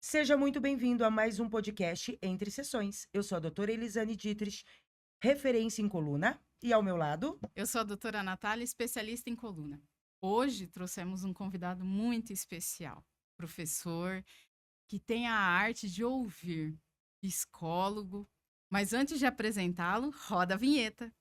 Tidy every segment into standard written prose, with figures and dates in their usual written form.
Seja muito bem-vindo a mais um podcast Entre Sessões. Eu sou a doutora Elisane Dietrich, referência em coluna, e ao meu lado, Eu sou a doutora Natália, especialista em coluna. Hoje trouxemos um convidado muito especial, professor que tem a arte de ouvir, psicólogo. Mas antes de apresentá-lo, roda a vinheta.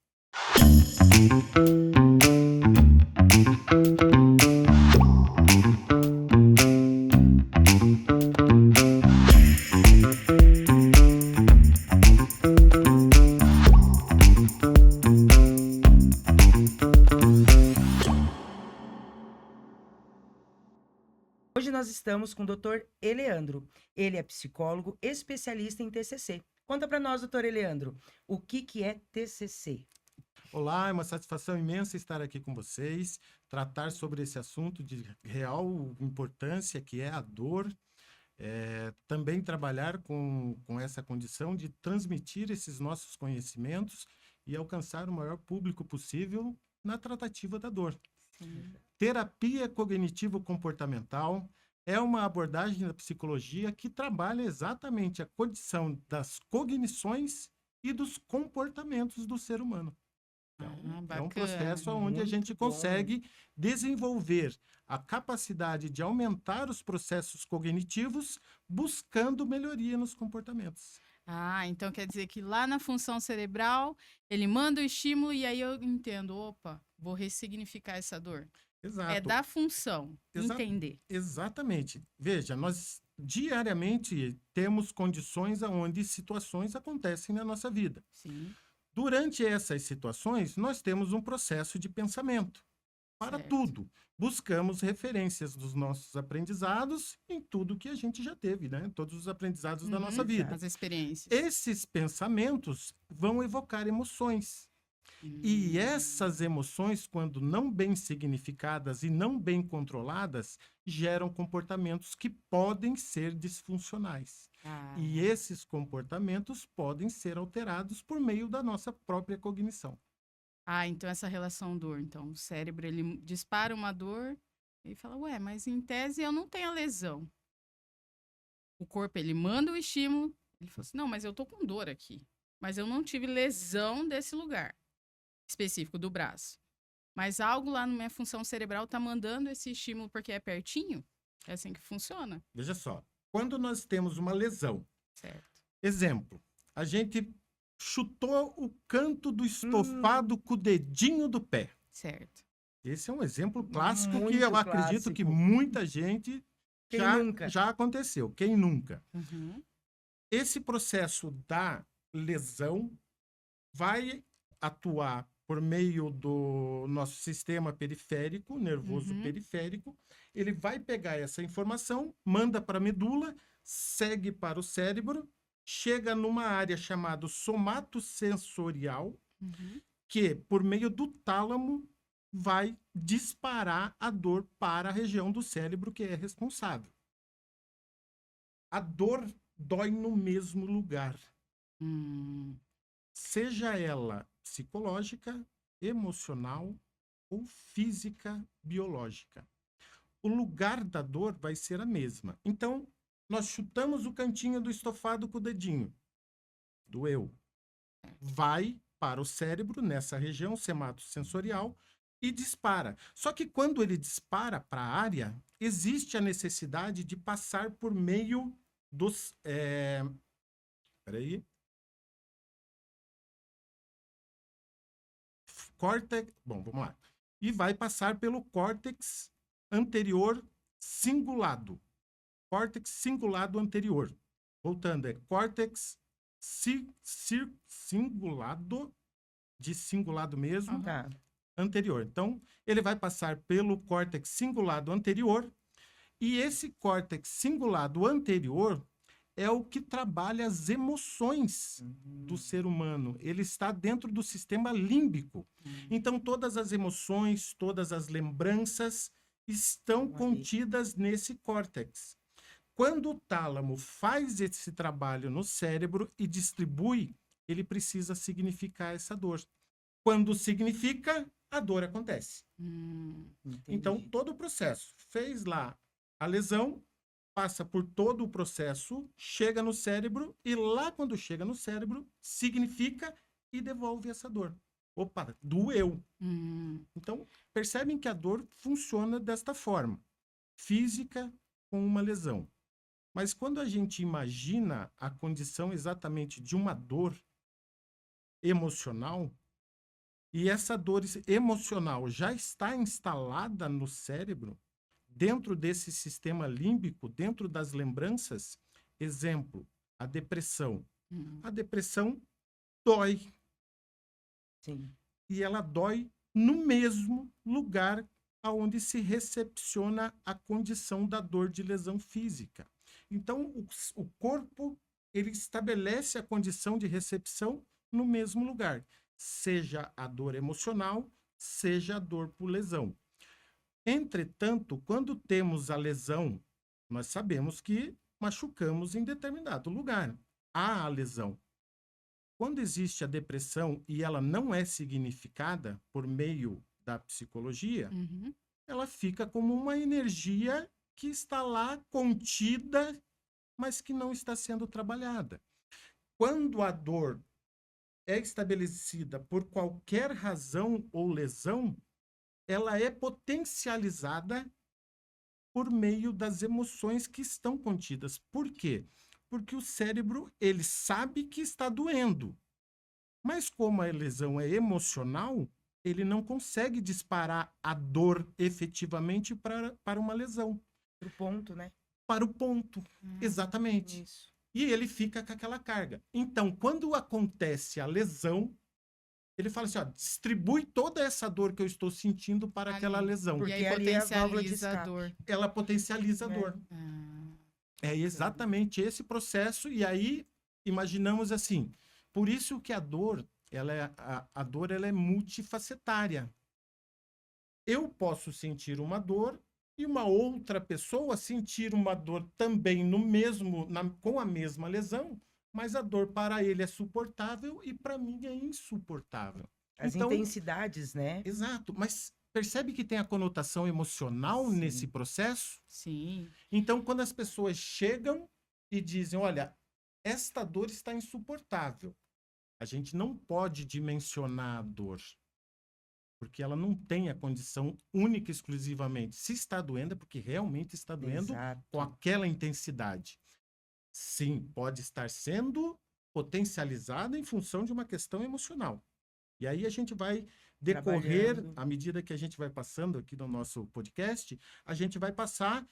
hoje nós estamos com o doutor Eleandro. Ele é psicólogo especialista em TCC. Conta para nós, doutor Eleandro, o que é TCC? Olá, é uma satisfação imensa estar aqui com vocês, tratar sobre esse assunto de real importância, que é a dor. Também trabalhar com essa condição de transmitir esses nossos conhecimentos e alcançar o maior público possível na tratativa da dor. Sim. Terapia cognitivo-comportamental é uma abordagem da psicologia que trabalha exatamente a condição das cognições e dos comportamentos do ser humano. Então, é um Bacana. processo onde a gente Muito bom. consegue desenvolver a capacidade de aumentar os processos cognitivos, buscando melhoria nos comportamentos. Então quer dizer que lá na função cerebral, ele manda o estímulo e aí eu entendo, opa, vou ressignificar essa dor. Exato. É da função, entender. Exatamente. Veja, nós diariamente temos condições onde situações acontecem na nossa vida. Sim. Durante essas situações, nós temos um processo de pensamento. Para Certo. tudo. Buscamos referências dos nossos aprendizados em tudo que a gente já teve, né? Todos os aprendizados da nossa vida. As experiências. Esses pensamentos vão evocar emoções. E essas emoções, quando não bem significadas e não bem controladas, geram comportamentos que podem ser disfuncionais. E esses comportamentos podem ser alterados por meio da nossa própria cognição. Então essa relação dor. Então, o cérebro, ele dispara uma dor e fala, ué, mas em tese eu não tenho a lesão. O corpo, ele manda o estímulo, ele fala assim, não, mas eu tô com dor aqui. Mas eu não tive lesão desse lugar específico do braço. Mas algo lá na minha função cerebral tá mandando esse estímulo porque é pertinho. É assim que funciona. Veja só, quando nós temos uma lesão, Certo. exemplo, a gente chutou o canto do estofado com o dedinho do pé. Certo. Esse é um exemplo clássico Muito que eu acredito clássico. que muita gente Quem já, nunca? já aconteceu. Quem nunca? Uhum. Esse processo da lesão vai atuar por meio do nosso sistema periférico, nervoso Uhum. periférico. Ele vai pegar essa informação, manda para a medula, segue para o cérebro, chega numa área chamada somatosensorial, Uhum. que, por meio do tálamo, vai disparar a dor para a região do cérebro que é responsável. A dor dói no mesmo lugar, seja ela psicológica, emocional ou física, biológica. O lugar da dor vai ser a mesma. Então, nós chutamos o cantinho do estofado com o dedinho. Doeu. Vai para o cérebro, nessa região sematosensorial, e dispara. Só que quando ele dispara para a área, existe a necessidade de passar por meio dos... Peraí. Córtex... Bom, vamos lá. E vai passar pelo córtex anterior cingulado. Córtex cingulado anterior. Voltando, é córtex cingulado, de cingulado mesmo, Tá. anterior. Então, ele vai passar pelo córtex cingulado anterior, e esse córtex cingulado anterior é o que trabalha as emoções do ser humano. Ele está dentro do sistema límbico. Então, todas as emoções, todas as lembranças estão contidas nesse córtex. Quando o tálamo faz esse trabalho no cérebro e distribui, ele precisa significar essa dor. Quando significa, a dor acontece. Então, todo o processo fez lá a lesão, passa por todo o processo, chega no cérebro, e lá quando chega no cérebro, significa e devolve essa dor. Opa, doeu. Então, percebem que a dor funciona desta forma. Física com uma lesão. Mas quando a gente imagina a condição exatamente de uma dor emocional, e essa dor emocional já está instalada no cérebro, dentro desse sistema límbico, dentro das lembranças, exemplo, a depressão. A depressão dói. Sim. E ela dói no mesmo lugar aonde se recepciona a condição da dor de lesão física. Então, o corpo, ele estabelece a condição de recepção no mesmo lugar, seja a dor emocional, seja a dor por lesão. Entretanto, quando temos a lesão, nós sabemos que machucamos em determinado lugar. Há a lesão. Quando existe a depressão e ela não é significada por meio da psicologia, ela fica como uma energia que está lá contida, mas que não está sendo trabalhada. Quando a dor é estabelecida por qualquer razão ou lesão, ela é potencializada por meio das emoções que estão contidas. Por quê? Porque o cérebro, ele sabe que está doendo. Mas como a lesão é emocional, ele não consegue disparar a dor efetivamente para uma lesão. Pro ponto, né? Para o ponto, exatamente. Isso. E ele fica com aquela carga. Então, quando acontece a lesão, ele fala assim, ó, distribui toda essa dor que eu estou sentindo para aquela lesão. Porque E aí ali é a válvula de potencializa a escape. dor. Ela potencializa a dor. É exatamente esse processo. E aí, imaginamos assim, por isso que a dor, a dor ela é multifacetária. Eu posso sentir uma dor e uma outra pessoa sentir uma dor também com a mesma lesão, mas a dor para ele é suportável e para mim é insuportável. As Então, intensidades, né? exato, mas percebe que tem a conotação emocional Sim. nesse processo? Sim. Então, quando as pessoas chegam e dizem, olha, esta dor está insuportável, a gente não pode dimensionar a dor, porque ela não tem a condição única e exclusivamente. Se está doendo, é porque realmente está doendo Exato. com aquela intensidade. Sim, pode estar sendo potencializada em função de uma questão emocional. E aí a gente vai decorrer, Trabalhando. à medida que a gente vai passando aqui no nosso podcast, a gente vai passar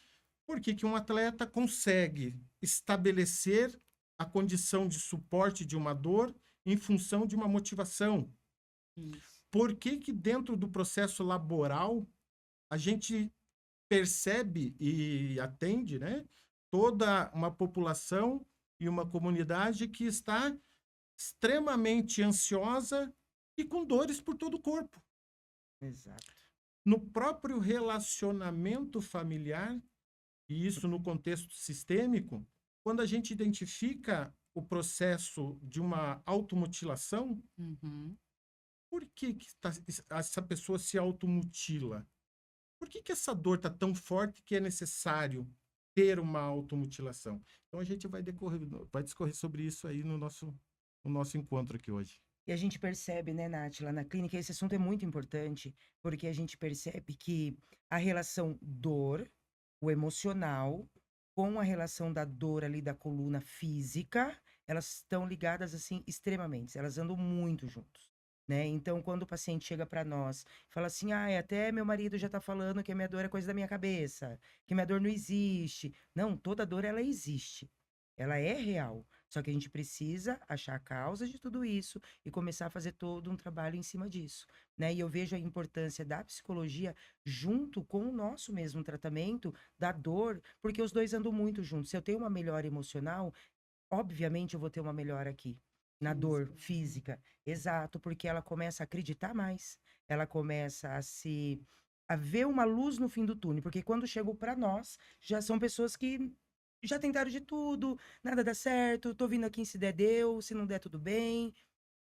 por que um atleta consegue estabelecer a condição de suporte de uma dor em função de uma motivação. Isso. Por que dentro do processo laboral a gente percebe e atende, né, toda uma população e uma comunidade que está extremamente ansiosa e com dores por todo o corpo? Exato. No próprio relacionamento familiar, e isso no contexto sistêmico, quando a gente identifica o processo de uma automutilação, por que essa pessoa se automutila? Por que essa dor está tão forte que é necessário ter uma automutilação? Então a gente vai discorrer sobre isso aí no nosso encontro aqui hoje. E a gente percebe, né, Nath, lá na clínica, esse assunto é muito importante, porque a gente percebe que a relação dor, o emocional, com a relação da dor ali da coluna física, elas estão ligadas, assim, extremamente, elas andam muito juntos, né? Então, quando o paciente chega para nós e fala assim, até meu marido já tá falando que a minha dor é coisa da minha cabeça, que minha dor não existe. Não, toda dor, ela existe. Ela é real. Só que a gente precisa achar a causa de tudo isso e começar a fazer todo um trabalho em cima disso, né? E eu vejo a importância da psicologia junto com o nosso mesmo tratamento da dor, porque os dois andam muito juntos. Se eu tenho uma melhora emocional, obviamente eu vou ter uma melhora aqui, na dor física. Exato, porque ela começa a acreditar mais, ela começa a ver uma luz no fim do túnel, porque quando chegam para nós, já são pessoas que já tentaram de tudo, nada dá certo, tô vindo aqui, se der, deu, se não der, tudo bem,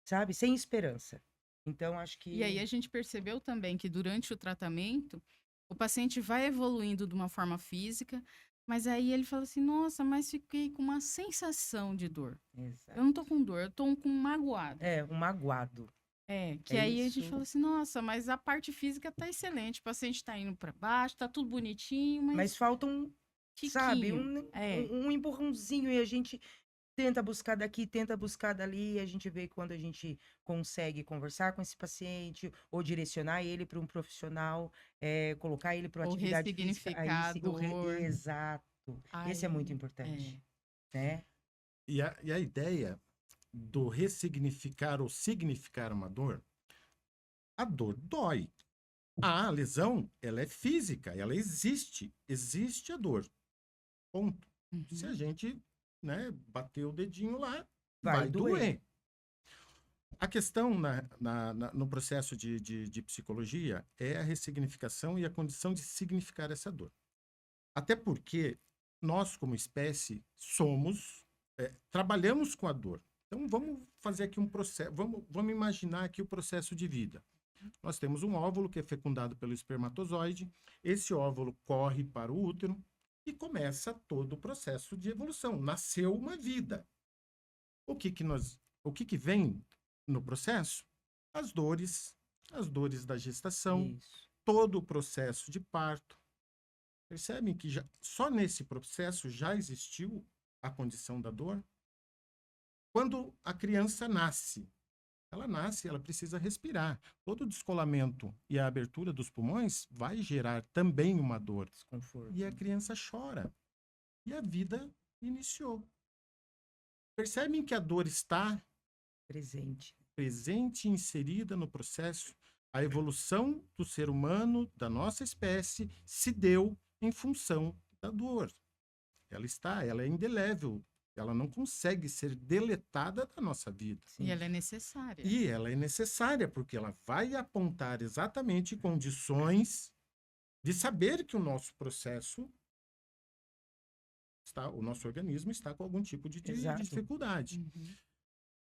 sabe? Sem esperança. Então, acho que... E aí a gente percebeu também que durante o tratamento, o paciente vai evoluindo de uma forma física, Mas aí ele falou assim, nossa, mas fiquei com uma sensação de dor. Exato. Eu não tô com dor, eu tô com um magoado. É, um magoado. Que É aí a gente isso. falou assim, nossa, mas a parte física tá excelente, o paciente tá indo pra baixo, tá tudo bonitinho, mas Mas falta um, sabe, tiquinho. um empurrãozinho e a gente tenta buscar daqui, tenta buscar dali, e a gente vê quando a gente consegue conversar com esse paciente ou direcionar ele para um profissional, colocar ele para Ou atividade física. ressignificar a dor. Exato. Esse é muito Aí, importante, né? E a ideia do ressignificar ou significar uma dor, a dor dói. A lesão, ela é física, ela existe. Existe a dor. Ponto. Se a Uhum. gente, né, bater o dedinho lá, Vai vai doer. doer. A questão no processo de psicologia é a ressignificação e a condição de significar essa dor. Até porque nós, como espécie, trabalhamos com a dor. Então, vamos fazer aqui um processo, vamos imaginar aqui o processo de vida. Nós temos um óvulo que é fecundado pelo espermatozoide, esse óvulo corre para o útero e começa todo o processo de evolução. Nasceu uma vida. O que vem no processo? As dores da gestação, Isso. todo o processo de parto. Percebem que só nesse processo já existiu a condição da dor? Quando a criança nasce, ela precisa respirar. Todo o descolamento e a abertura dos pulmões vai gerar também uma dor. Desconforto. E a criança chora. E a vida iniciou. Percebem que a dor está Presente. presente e inserida no processo? A evolução do ser humano, da nossa espécie, se deu em função da dor. Ela é indelével. Ela não consegue ser deletada da nossa vida. Sim. E ela é necessária. E ela é necessária, porque ela vai apontar exatamente condições de saber que o nosso processo o nosso organismo está com algum tipo de Exato. dificuldade. Uhum.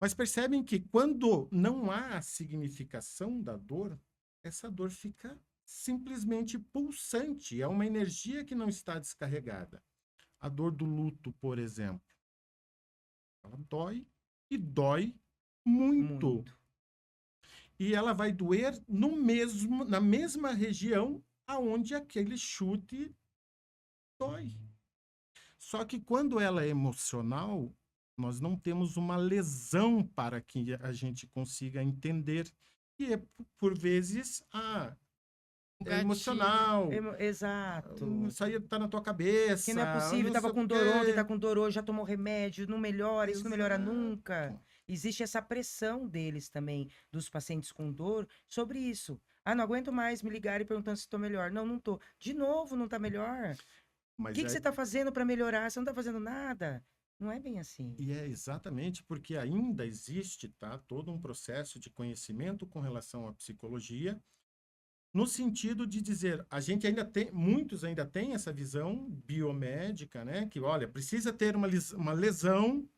Mas percebem que quando não há a significação da dor, essa dor fica simplesmente pulsante. É uma energia que não está descarregada. A dor do luto, por exemplo, ela dói e dói muito. E ela vai doer na mesma região aonde aquele chute dói. Só que quando ela é emocional, nós não temos uma lesão para que a gente consiga entender. E por vezes, é emocional. Exato. Isso aí tá na tua cabeça. Que não é possível, tava com dor ontem, tá com dor hoje, já tomou remédio, não melhora, isso não melhora nunca. Existe essa pressão deles também, dos pacientes com dor, sobre isso. Não aguento mais me ligar e perguntando se estou melhor. Não, não tô. De novo, não tá melhor. O que você tá fazendo para melhorar? Você não tá fazendo nada. Não é bem assim. E é exatamente porque ainda existe, todo um processo de conhecimento com relação à psicologia, no sentido de dizer, muitos ainda têm essa visão biomédica, né? Que, olha, precisa ter uma lesão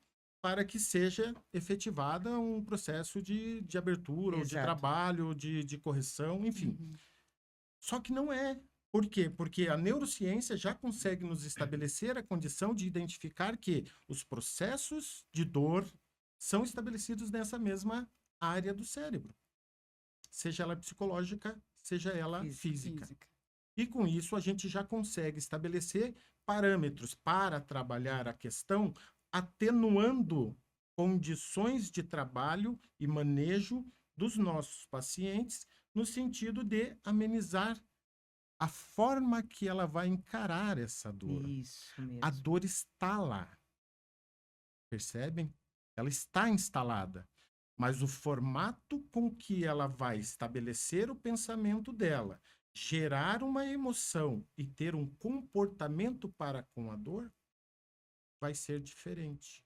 para que seja efetivada um processo de abertura, ou de trabalho, de correção, enfim. Uhum. Só que não é. Por quê? Porque a neurociência já consegue nos estabelecer a condição de identificar que os processos de dor são estabelecidos nessa mesma área do cérebro. Seja ela psicológica, seja ela física. E com isso a gente já consegue estabelecer parâmetros para trabalhar a questão, atenuando condições de trabalho e manejo dos nossos pacientes, no sentido de amenizar a forma que ela vai encarar essa dor. Isso mesmo. A dor está lá. Percebem? Ela está instalada. Mas o formato com que ela vai estabelecer o pensamento dela, gerar uma emoção e ter um comportamento para com a dor, vai ser diferente.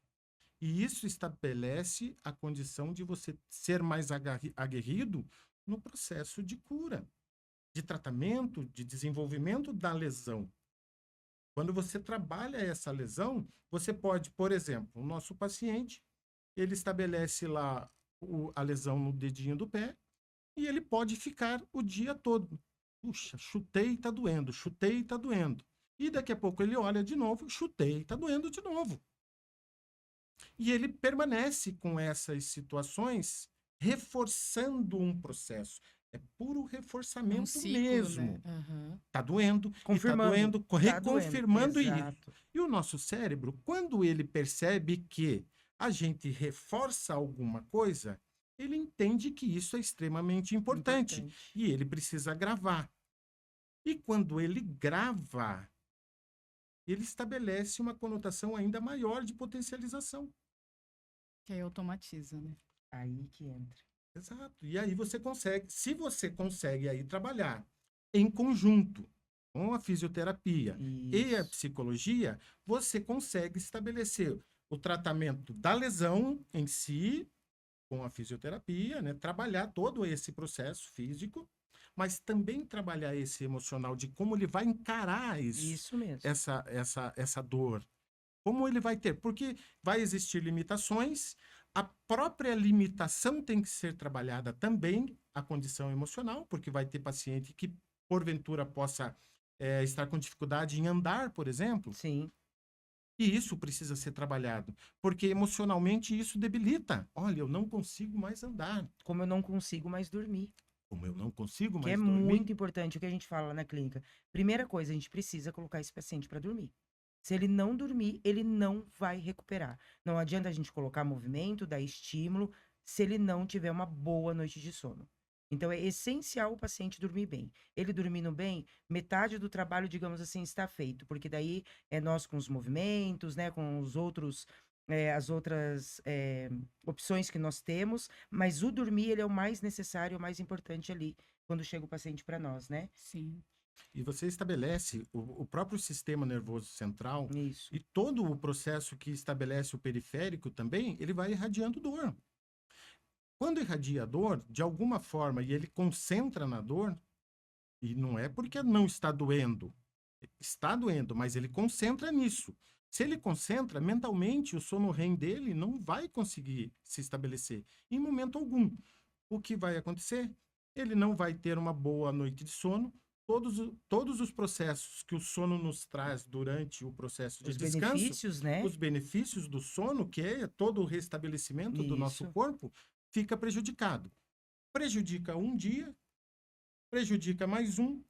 E isso estabelece a condição de você ser mais aguerrido no processo de cura, de tratamento, de desenvolvimento da lesão. Quando você trabalha essa lesão, você pode, por exemplo, o nosso paciente, ele estabelece lá a lesão no dedinho do pé e ele pode ficar o dia todo. Puxa, chutei e tá doendo, chutei e tá doendo. E daqui a pouco ele olha de novo, chutei, tá doendo de novo. E ele permanece com essas situações, reforçando um processo. É puro É um reforçamento ciclo, mesmo. né? Aham. Tá doendo, e tá Confirmando. doendo, Tá doendo. reconfirmando isso. Exato. E o nosso cérebro, quando ele percebe que a gente reforça alguma coisa, ele entende que isso é extremamente importante. E ele precisa gravar. E quando ele grava, ele estabelece uma conotação ainda maior de potencialização. Que aí automatiza, né? Aí que entra. Exato. E aí você consegue, se você consegue aí trabalhar em conjunto com a fisioterapia e a Isso. psicologia, você consegue estabelecer o tratamento da lesão em si, com a fisioterapia, né? Trabalhar todo esse processo físico, mas também trabalhar esse emocional de como ele vai encarar Isso mesmo. essa dor. Como ele vai ter? Porque vai existir limitações, a própria limitação tem que ser trabalhada também, a condição emocional, porque vai ter paciente que, porventura, possa estar com dificuldade em andar, por exemplo, Sim. e isso precisa ser trabalhado, porque emocionalmente isso debilita. Olha, eu não consigo mais andar. Como eu não consigo mais dormir. Como eu não consigo Que é mais dormir, muito importante o que a gente fala na clínica. Primeira coisa, a gente precisa colocar esse paciente para dormir. Se ele não dormir, ele não vai recuperar. Não adianta a gente colocar movimento, dar estímulo, se ele não tiver uma boa noite de sono. Então, é essencial o paciente dormir bem. Ele dormindo bem, metade do trabalho, digamos assim, está feito. Porque daí é nós com os movimentos, né, com os outros, as outras opções que nós temos. Mas o dormir, ele é o mais necessário, o mais importante ali, quando chega o paciente para nós, né? Sim. e você estabelece o próprio sistema nervoso central Isso. e todo o processo que estabelece o periférico também, ele vai irradiando dor. Quando irradia a dor, de alguma forma, e ele concentra na dor, e não é porque não está doendo, mas ele concentra nisso. Se ele concentra, mentalmente, o sono REM dele não vai conseguir se estabelecer em momento algum. O que vai acontecer? Ele não vai ter uma boa noite de sono. Todos os processos que o sono nos traz durante o processo de Os descanso, benefícios, né? os benefícios do sono, que é todo o restabelecimento do nosso Isso. corpo, fica prejudicado. Prejudica um dia, prejudica mais um,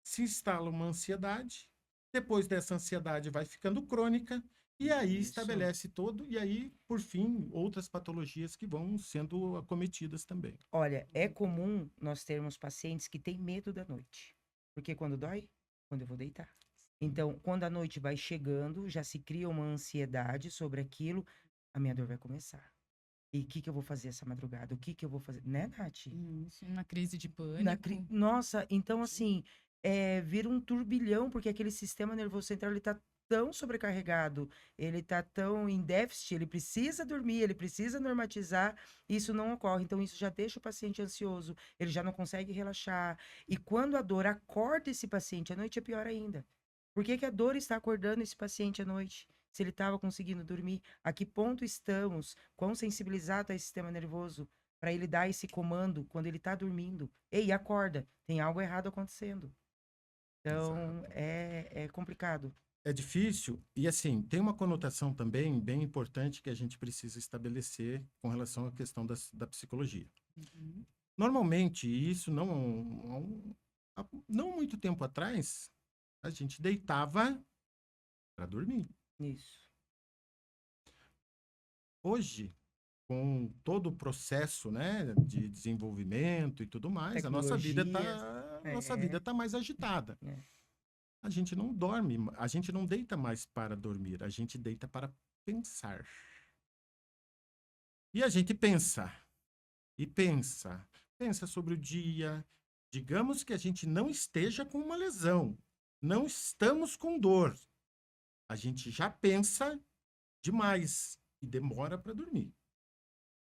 se instala uma ansiedade, depois dessa ansiedade vai ficando crônica, e aí Isso. estabelece todo, e aí, por fim, outras patologias que vão sendo acometidas também. Olha, é comum nós termos pacientes que têm medo da noite. Porque quando dói? Quando eu vou deitar. Então, quando a noite vai chegando, já se cria uma ansiedade sobre aquilo, a minha dor vai começar. E o que que eu vou fazer essa madrugada? O que que eu vou fazer? Né, Nath? Isso, uma crise de Na pânico. Nossa, então assim, vira um turbilhão, porque aquele sistema nervoso central, ele tá tão sobrecarregado, ele tá tão em déficit, ele precisa dormir, ele precisa normatizar, e isso não ocorre. Então, isso já deixa o paciente ansioso, ele já não consegue relaxar. E quando a dor acorda esse paciente à noite, é pior ainda. Por que que a dor está acordando esse paciente à noite? Se ele estava conseguindo dormir, a que ponto estamos? Quão sensibilizado é esse sistema nervoso para ele dar esse comando quando ele está dormindo? Ei, acorda, tem algo errado acontecendo. Então, Exato. é complicado. É difícil, e assim, tem uma conotação também bem importante que a gente precisa estabelecer com relação à questão da psicologia. Uhum. Normalmente, isso não muito tempo atrás, a gente deitava para dormir. Isso. Hoje, com todo o processo, né, de desenvolvimento e tudo mais, a nossa vida Tecnologias. tá mais agitada. É. A gente não dorme, a gente não deita mais para dormir, a gente deita para pensar. E a gente pensa, e pensa sobre o dia. Digamos que a gente não esteja com uma lesão, não estamos com dor. A gente já pensa demais e demora para dormir.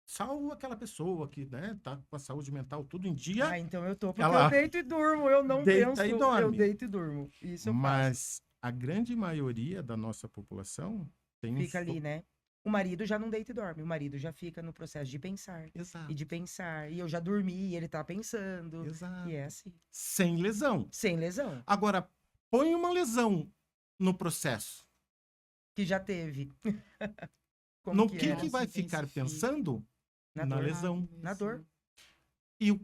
Salvo aquela pessoa que, né, tá com a saúde mental tudo em dia, Ah, então eu tô, porque ela eu deito e durmo, eu não deita penso, e eu dorme. deito e durmo. Isso eu faço. Mas a grande maioria da nossa população tem um Fica ali, né? O marido já não deita e dorme, o marido já fica no processo de pensar. Exato, E de pensar, e eu já dormi, e ele tá pensando. exato. E é assim. Sem lesão. Sem lesão. Agora, põe uma lesão no processo? Que já teve. Como No que que é? que vai Nossa, ficar intensifica. pensando? Na Na dor. lesão. Na dor. E o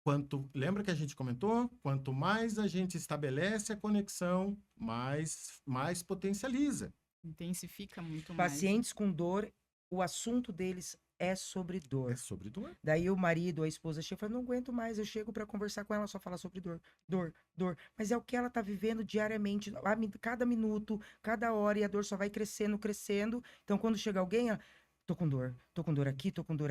quanto, lembra que a gente comentou? Quanto mais a gente estabelece a conexão, mais potencializa. Intensifica muito mais. né? Pacientes com dor, o assunto deles é sobre É dor. sobre dor. Daí o marido, a esposa chega e fala, não aguento mais, eu chego pra conversar com ela, só fala sobre dor, dor, dor. Mas é o que ela tá vivendo diariamente, cada minuto, cada hora, e a dor só vai crescendo, crescendo. Então, quando chega alguém, ela, tô com dor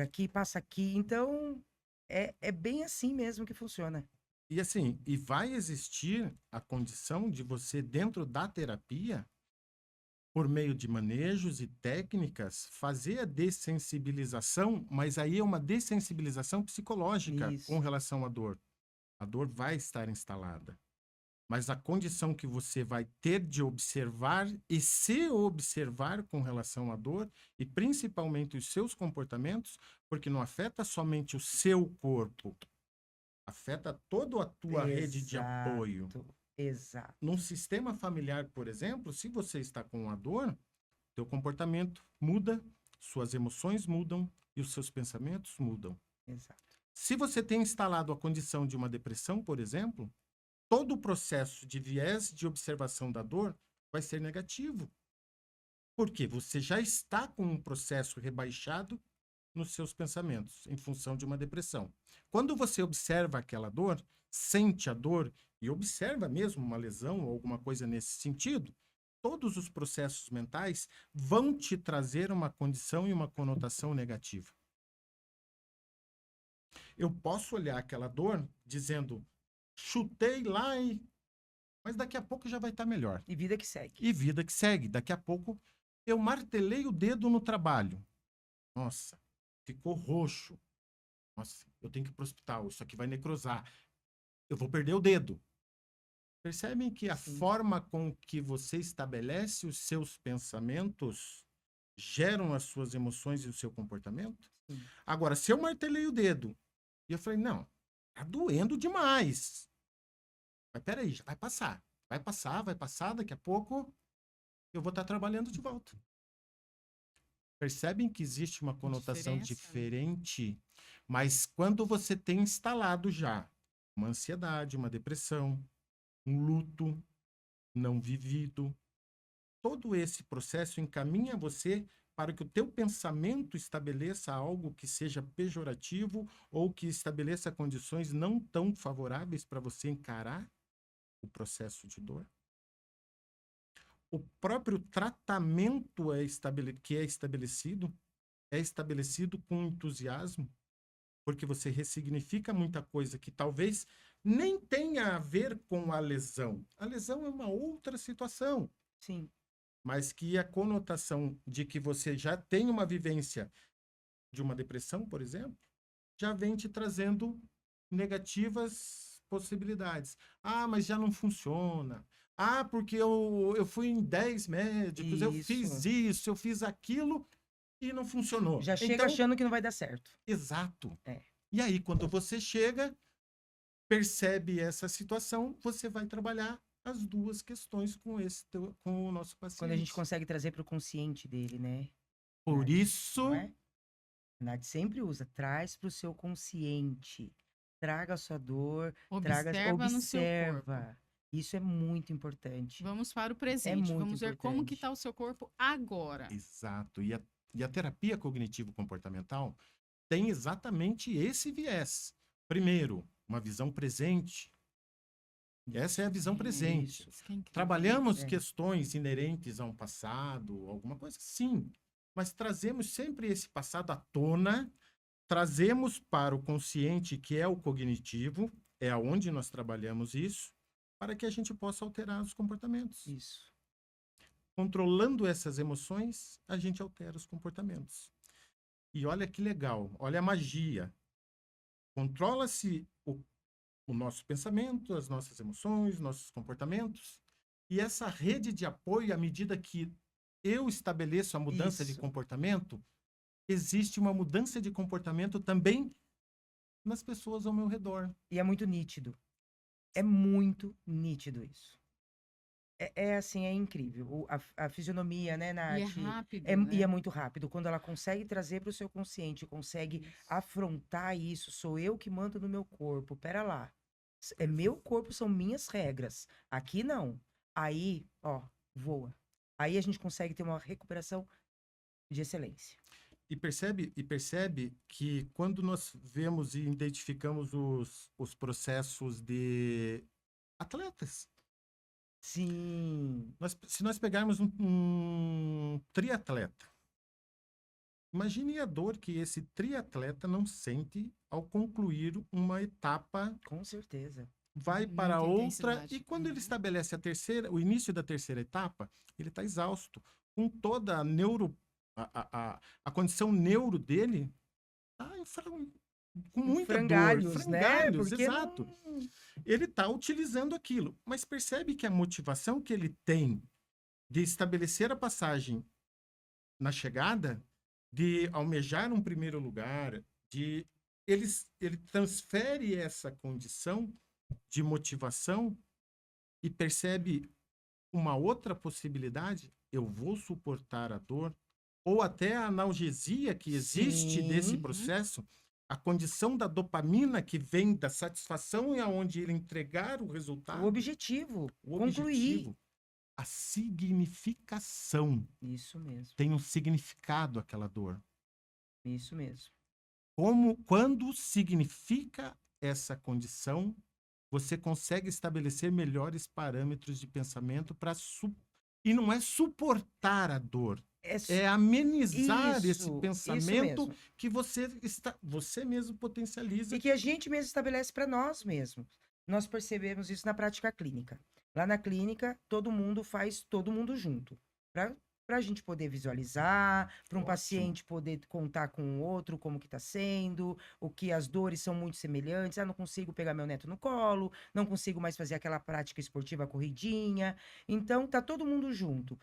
aqui, passa aqui. Então, é bem assim mesmo que funciona. E assim, e vai existir a condição de você, dentro da terapia, por meio de manejos e técnicas, fazer a dessensibilização, mas aí é uma dessensibilização psicológica Isso. com relação à dor. A dor vai estar instalada. Mas a condição que você vai ter de observar e se observar com relação à dor, e principalmente os seus comportamentos, porque não afeta somente o seu corpo, afeta toda a tua rede de apoio. Exato. Num sistema familiar, por exemplo, se você está com a dor, teu comportamento muda, suas emoções mudam e os seus pensamentos mudam. Exato. Se você tem instalado a condição de uma depressão, por exemplo, todo o processo de viés de observação da dor vai ser negativo. Porque você já está com um processo rebaixado nos seus pensamentos, em função de uma depressão. Quando você observa aquela dor, sente a dor e observa mesmo uma lesão ou alguma coisa nesse sentido, todos os processos mentais vão te trazer uma condição e uma conotação negativa. Eu posso olhar aquela dor dizendo, chutei lá e... Mas daqui a pouco já vai estar melhor. E vida que segue. E vida que segue. Daqui a pouco eu martelei o dedo no trabalho. Nossa, ficou roxo. Nossa, eu tenho que ir para o hospital. Isso aqui vai necrosar. Eu vou perder o dedo. Percebem que a Sim. forma com que você estabelece os seus pensamentos geram as suas emoções e o seu comportamento? Sim. Agora, se eu martelei o dedo e eu falei, não, tá doendo demais. Mas peraí, já vai passar. Vai passar, daqui a pouco eu vou estar trabalhando de volta. Percebem que existe uma conotação Diferença, né? diferente, mas quando você tem instalado já uma ansiedade, uma depressão, um luto não vivido, todo esse processo encaminha você para que o teu pensamento estabeleça algo que seja pejorativo ou que estabeleça condições não tão favoráveis para você encarar o processo de dor. O próprio tratamento que é estabelecido com entusiasmo, porque você ressignifica muita coisa que talvez nem tenha a ver com a lesão. A lesão é uma outra situação. Sim. Mas que a conotação de que você já tem uma vivência de uma depressão, por exemplo, já vem te trazendo negativas possibilidades. Ah, mas já não funciona. Ah, porque eu fui em 10 médicos, eu fiz isso, eu fiz aquilo e não funcionou. Já chega Então, achando que não vai dar certo. exato. É. E aí, quando você chega, percebe essa situação, você vai trabalhar as duas questões com o nosso paciente. Quando a gente consegue trazer para o consciente dele, né? Por isso, Não é? A Nath sempre usa, traz para o seu consciente. Traga a sua dor, Observa no seu corpo. observa. Isso é muito importante. Vamos para o presente. muito Vamos ver como que importante. está o seu corpo agora. exato. E a terapia cognitivo-comportamental tem exatamente esse viés. Primeiro, uma visão presente. Essa é a visão presente. Isso. Isso que é incrível. Trabalhamos É. questões inerentes a um passado, alguma coisa? Sim. Mas trazemos sempre esse passado à tona, trazemos para o consciente, que é o cognitivo, é aonde nós trabalhamos isso, para que a gente possa alterar os comportamentos. Isso. Controlando essas emoções, a gente altera os comportamentos. E olha que legal, olha a magia. Controla-se o nosso pensamento, as nossas emoções, nossos comportamentos, e essa rede de apoio, à medida que eu estabeleço a mudança de Isso. comportamento, existe uma mudança de comportamento também nas pessoas ao meu redor. E é muito nítido. É muito nítido isso. É assim, é incrível. A fisionomia, né, E é Nath? rápido, E é né? muito rápido. Quando ela consegue trazer para o seu consciente, consegue Isso. afrontar isso, sou eu que mando no meu corpo. Pera lá. É meu corpo, são minhas regras. Aqui não. Aí, ó, voa. Aí a gente consegue ter uma recuperação de excelência. E percebe que quando nós vemos e identificamos os processos de atletas, Sim, se nós pegarmos um triatleta, imagine a dor que esse triatleta não sente ao concluir uma etapa, com certeza. vai para Muita outra, e intensidade. quando ele Uhum. estabelece o início da terceira etapa, ele está exausto, com toda a condição neuro dele, tá com Em muita dor, frangalhos, né? frangalhos, Porque exato. não. Ele está utilizando aquilo, mas percebe que a motivação que ele tem de estabelecer a passagem na chegada, de almejar um primeiro lugar, ele transfere essa condição de motivação e percebe uma outra possibilidade, eu vou suportar a dor, ou até a analgesia que existe desse Sim, Uhum. processo, a condição da dopamina que vem da satisfação e aonde ele entregar o o resultado, objetivo, o concluir. objetivo, a significação. Isso mesmo, Tem um significado aquela dor. isso mesmo. Quando significa essa condição, você consegue estabelecer melhores parâmetros de pensamento e não é suportar a dor, É s- é amenizar esse isso pensamento mesmo. que você mesmo potencializa. E que a gente mesmo estabelece para nós mesmos. Nós percebemos isso na prática clínica. Lá na clínica, todo mundo faz todo mundo junto. Para a gente poder visualizar, para um Ótimo. paciente poder contar com o outro como que está sendo, o que as dores são muito semelhantes. Ah, não consigo pegar meu neto no colo, não consigo mais fazer aquela prática esportiva a corridinha. Então, tá todo mundo junto.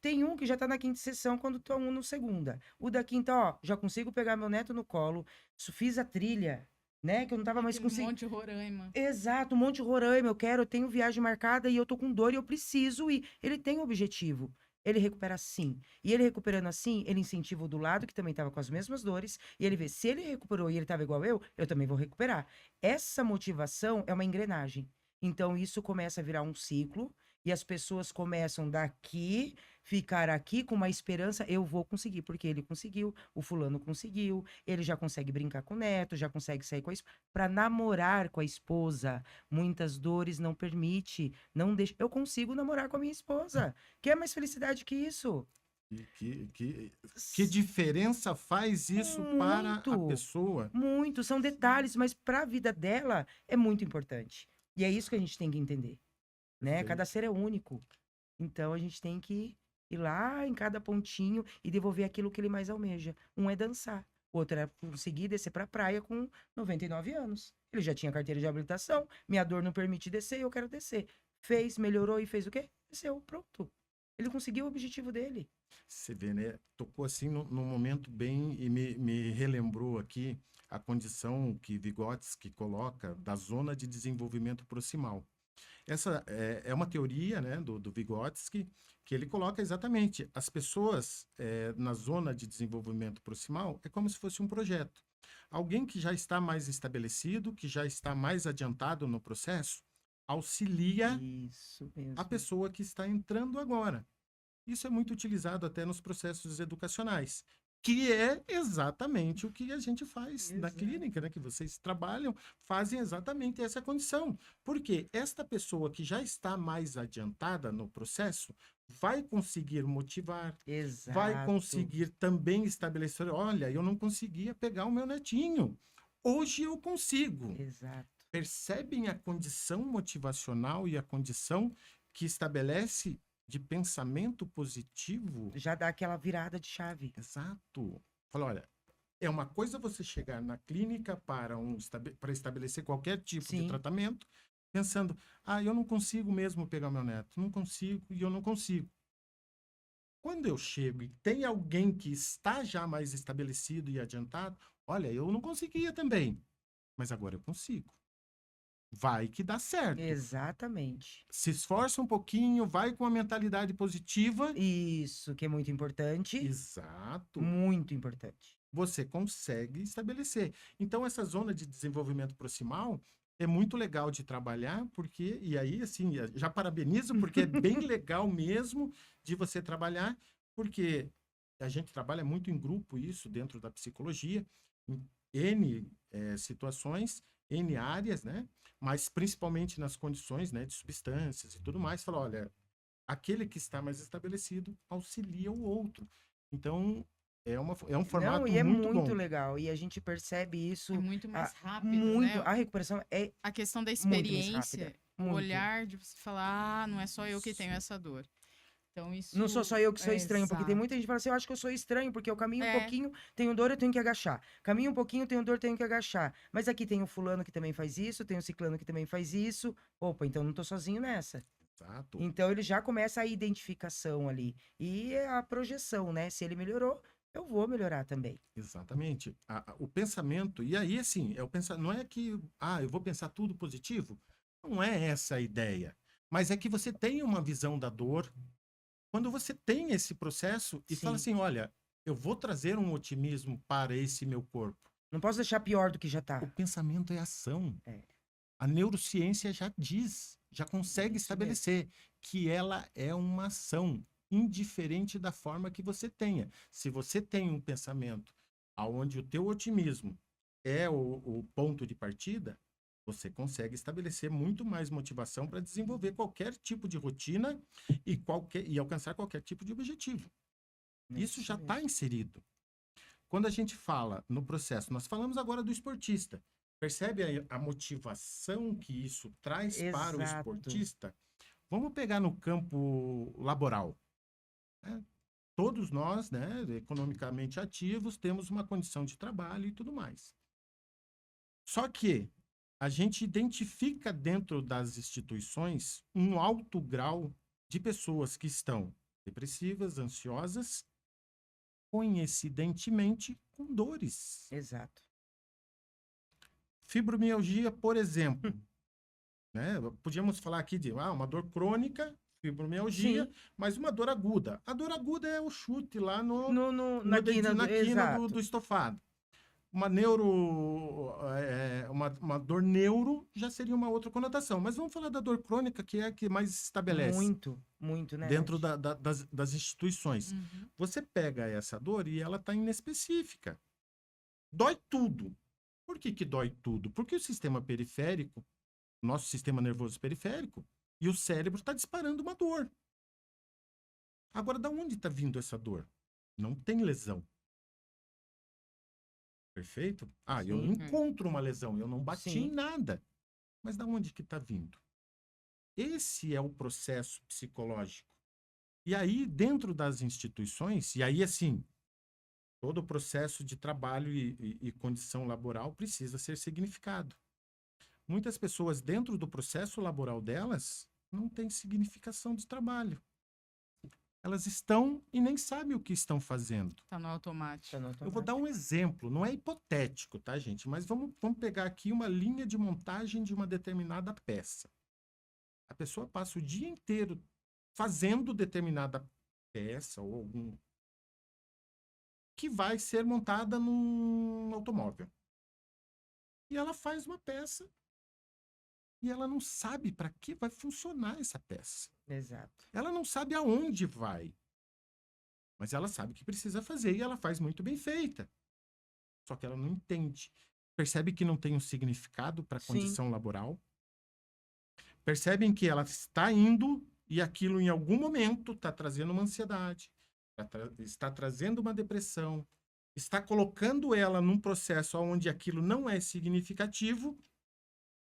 Tem um que já tá na quinta sessão quando tá um no segunda. O da quinta, ó, já consigo pegar meu neto no colo, fiz a trilha, né? Que eu não tava mais Aquele conseguindo. monte de Roraima. Exato, um monte de Roraima, eu tenho viagem marcada e eu tô com dor e eu preciso ir. Ele tem um objetivo. Ele recupera assim. E ele recuperando assim, ele incentiva o do lado, que também estava com as mesmas dores, e ele vê, se ele recuperou e ele estava igual eu também vou recuperar. Essa motivação é uma engrenagem. Então, isso começa a virar um ciclo, e as pessoas começam daqui, ficar aqui com uma esperança, eu vou conseguir, porque ele conseguiu, o fulano conseguiu, ele já consegue brincar com o neto, já consegue sair com a esposa. Para namorar com a esposa, muitas dores não permite, não deixa. Eu consigo namorar com a minha esposa. Quer mais felicidade que isso? Que diferença faz isso para a Muito, pessoa? muito. São detalhes, mas para a vida dela é muito importante. E é isso que a gente tem que entender, né? Cada Perfeito. ser é único. Então a gente tem que ir lá em cada pontinho e devolver aquilo que ele mais almeja. Um é dançar, o outro é conseguir descer para a praia com 99 anos. Ele já tinha carteira de habilitação, minha dor não permite descer, eu quero descer. Fez, melhorou e fez o quê? Desceu, pronto. Ele conseguiu o objetivo dele. Você vê, né? Tocou assim num momento bem e me relembrou aqui a condição que Vygotsky coloca da zona de desenvolvimento proximal. Essa é uma teoria, né, do Vygotsky, que ele coloca exatamente as pessoas na zona de desenvolvimento proximal é como se fosse um projeto. Alguém que já está mais estabelecido, que já está mais adiantado no processo, auxilia Isso a mesmo. pessoa que está entrando agora. Isso é muito utilizado até nos processos educacionais, que é exatamente o que a gente faz na Exato. clínica, né? Que vocês trabalham, fazem exatamente essa condição. Porque esta pessoa que já está mais adiantada no processo vai conseguir motivar, vai Exato. conseguir também estabelecer: olha, eu não conseguia pegar o meu netinho. Hoje eu consigo. Exato. Percebem a condição motivacional e a condição que estabelece de pensamento positivo? Já dá aquela virada de chave. Exato. Fala, olha, é uma coisa você chegar na clínica para estabelecer qualquer tipo de Sim, tratamento, pensando, eu não consigo mesmo pegar meu neto, não consigo e eu não consigo. Quando eu chego e tem alguém que está já mais estabelecido e adiantado, olha, eu não conseguia também, mas agora eu consigo. vai que dá certo. Exatamente. Se esforça um pouquinho, vai com a mentalidade positiva. Isso que é muito importante. Exato. Muito importante. Você consegue estabelecer. Então, essa zona de desenvolvimento proximal é muito legal de trabalhar, porque, e aí, assim, já parabenizo, porque é bem legal mesmo de você trabalhar, porque a gente trabalha muito em grupo isso dentro da psicologia, em N situações, N áreas, né? Mas principalmente nas condições, né, de substâncias e tudo mais, fala, olha, aquele que está mais estabelecido auxilia o outro. Então, é um formato Não, e é muito muito bom. legal. E a gente percebe É isso muito mais rápido, muito. né? A recuperação é A questão da muito mais rápida. experiência, o Muito. olhar de você falar, não é só eu que tenho Isso. essa dor. Então, isso Não sou só eu que sou é estranho, porque tem muita exato. gente que fala assim, eu acho que eu sou estranho, porque eu caminho um É. pouquinho, tenho dor, eu tenho que agachar. Caminho um pouquinho, tenho dor, tenho que agachar. Mas aqui tem o fulano que também faz isso, tem o ciclano que também faz isso. Opa, então não tô sozinho nessa. Exato. Então ele já começa a identificação ali. E a projeção, né? Se ele melhorou, eu vou melhorar também. Exatamente. O pensamento, e aí, assim, não é que, eu vou pensar tudo positivo. Não é essa a ideia. Mas é que você tem uma visão da dor. Quando você tem esse processo e fala Sim. assim, olha, eu vou trazer um otimismo para esse meu corpo. Não posso deixar pior do que já tá. O pensamento é ação. É. A neurociência já diz, já consegue Isso estabelecer que ela é uma ação, indiferente da forma que você tenha. Se você tem um pensamento onde o teu otimismo é o ponto de partida, você consegue estabelecer muito mais motivação para desenvolver qualquer tipo de rotina e alcançar qualquer tipo de objetivo. Isso já está inserido. Quando a gente fala no processo, nós falamos agora do esportista. Percebe a motivação que isso traz para o Exato. esportista? Vamos pegar no campo laboral. Né? Todos nós, né, economicamente ativos, temos uma condição de trabalho e tudo mais. Só que a gente identifica dentro das instituições um alto grau de pessoas que estão depressivas, ansiosas, coincidentemente com dores. Exato. Fibromialgia, por exemplo, né? Podíamos falar aqui de uma dor crônica, fibromialgia, Sim. mas uma dor aguda. A dor aguda é o chute lá Na quina, na quina exato. do estofado. Uma dor neuro já seria uma outra conotação. Mas vamos falar da dor crônica, que é a que mais se estabelece Muito, né? dentro Nath? das instituições. Uhum. Você pega essa dor e ela está inespecífica. Dói tudo. Por que dói tudo? Porque o sistema periférico, nosso sistema nervoso periférico, e o cérebro está disparando uma dor. Agora, da onde está vindo essa dor? Não tem lesão. Perfeito? Eu Sim. encontro uma lesão, eu não bati Sim. em nada. Mas da onde que está vindo? Esse é o processo psicológico. E aí, dentro das instituições, e aí, assim, todo o processo de trabalho e condição laboral precisa ser significado. Muitas pessoas, dentro do processo laboral delas, não têm significação de trabalho. Elas estão e nem sabem o que estão fazendo. Tá no automático. Eu vou dar um exemplo, não é hipotético, tá, gente? Mas vamos pegar aqui uma linha de montagem de uma determinada peça. A pessoa passa o dia inteiro fazendo determinada peça ou algum que vai ser montada num automóvel. E ela faz uma peça e ela não sabe para que vai funcionar essa peça. Exato. Ela não sabe aonde vai. Mas ela sabe que precisa fazer e ela faz muito bem feita. Só que ela não entende. Percebe que não tem um significado para a condição laboral. Percebem que ela está indo e aquilo em algum momento está trazendo uma ansiedade, está trazendo uma depressão, está colocando ela num processo onde aquilo não é significativo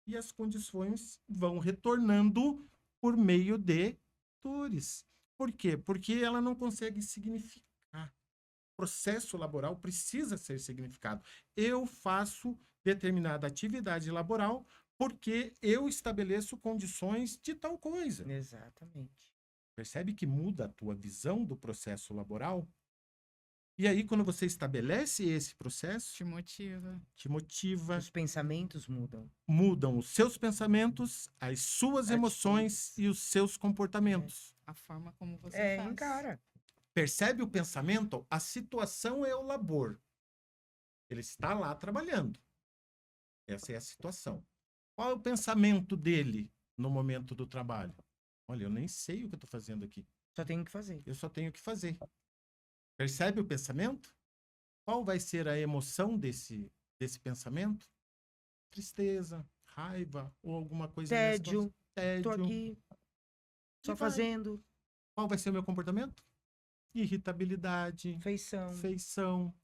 e as condições vão retornando por meio de dores. Por quê? Porque ela não consegue significar. O processo laboral precisa ser significado. Eu faço determinada atividade laboral porque eu estabeleço condições de tal coisa. Exatamente. Percebe que muda a tua visão do processo laboral? E aí, quando você estabelece esse processo, Te motiva. te motiva, Os pensamentos mudam. mudam os seus pensamentos, as suas emoções Atitudes. e os seus comportamentos. A forma como você faz. Encara. Percebe o pensamento? A situação é o labor. Ele está lá trabalhando. Essa é a situação. Qual é o pensamento dele no momento do trabalho? Olha, eu nem sei o que eu estou fazendo aqui. Só tenho que fazer. Eu só tenho que fazer. Percebe o pensamento? Qual vai ser a emoção desse pensamento? Tristeza, raiva ou alguma coisa nessa Tédio. situação. Tédio. Tô aqui. Só E vai. fazendo. Qual vai ser o meu comportamento? Irritabilidade, Feição. feição,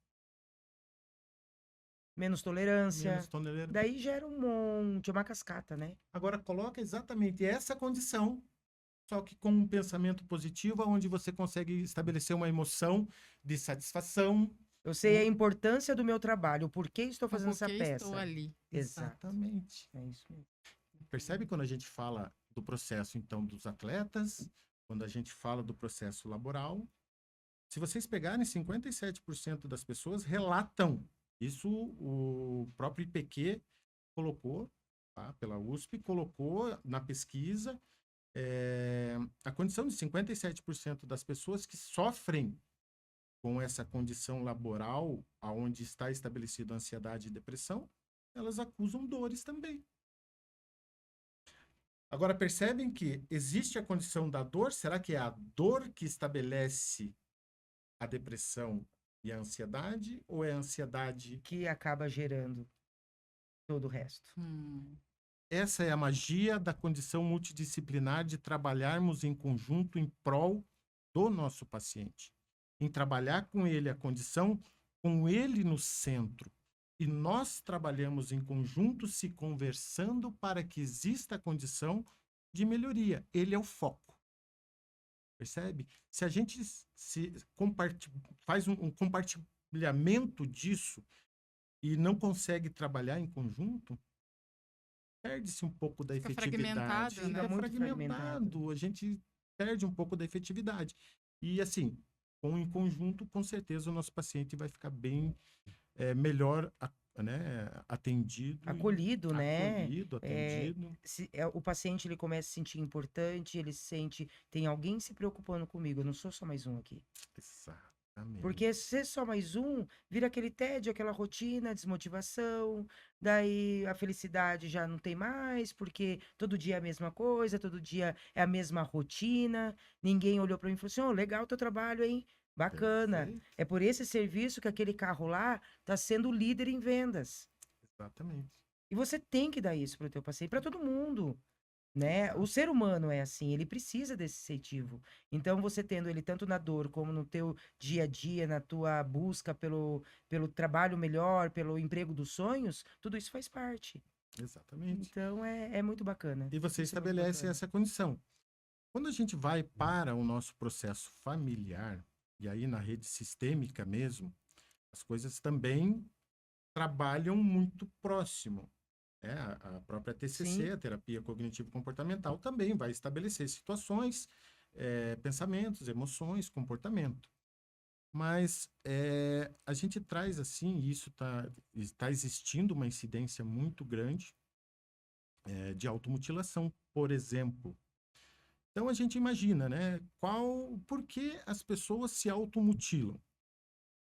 Menos tolerância. menos tolerância. Daí gera um monte, uma cascata, né? Agora coloca exatamente essa condição, só que com um pensamento positivo, onde você consegue estabelecer uma emoção de satisfação. Eu sei a importância do meu trabalho, por que estou fazendo Porque essa peça. estou ali. Exato. Exatamente. É isso mesmo. Percebe quando a gente fala do processo, então, dos atletas, quando a gente fala do processo laboral? Se vocês pegarem, 57% das pessoas relatam. Isso o próprio IPQ colocou, tá? Pela USP, colocou na pesquisa a condição de 57% das pessoas que sofrem com essa condição laboral, aonde está estabelecido ansiedade e depressão, elas acusam dores também. Agora, percebem que existe a condição da dor? Será que é a dor que estabelece a depressão e a ansiedade? Ou é a ansiedade? Que acaba gerando todo o resto. Essa é a magia da condição multidisciplinar de trabalharmos em conjunto em prol do nosso paciente. Em trabalhar com ele a condição, com ele no centro. E nós trabalhamos em conjunto, se conversando para que exista a condição de melhoria. Ele é o foco. Percebe? Se a gente faz um compartilhamento disso e não consegue trabalhar em conjunto, perde-se um pouco da Fica efetividade. fragmentado, né? Fica Muito fragmentado. A gente perde um pouco da efetividade. E assim, em conjunto, com certeza o nosso paciente vai ficar bem melhor atendido. Acolhido, né? Acolhido, atendido. O paciente ele começa a se sentir importante, ele se sente, tem alguém se preocupando comigo, eu não sou só mais um aqui. Exatamente. Porque ser só mais um, vira aquele tédio, aquela rotina, desmotivação, daí a felicidade já não tem mais, porque todo dia é a mesma coisa, todo dia é a mesma rotina, ninguém olhou para mim e falou assim, oh, legal teu trabalho, hein? Bacana. Perfeito. É por esse serviço que aquele carro lá está sendo líder em vendas. Exatamente. E você tem que dar isso para o teu paciente, para todo mundo, né? O ser humano é assim, ele precisa desse incentivo. Então, você tendo ele tanto na dor como no teu dia a dia, na tua busca pelo trabalho melhor, pelo emprego dos sonhos, tudo isso faz parte. Exatamente. Então, é muito bacana. E você Isso é muito estabelece bacana. essa condição. Quando a gente vai para o nosso processo familiar, e aí na rede sistêmica mesmo, as coisas também trabalham muito próximo. A própria TCC, Sim. a terapia cognitivo-comportamental, também vai estabelecer situações, pensamentos, emoções, comportamento. Mas a gente traz assim, e isso está existindo uma incidência muito grande de automutilação, por exemplo. Então a gente imagina, né? Por que as pessoas se automutilam?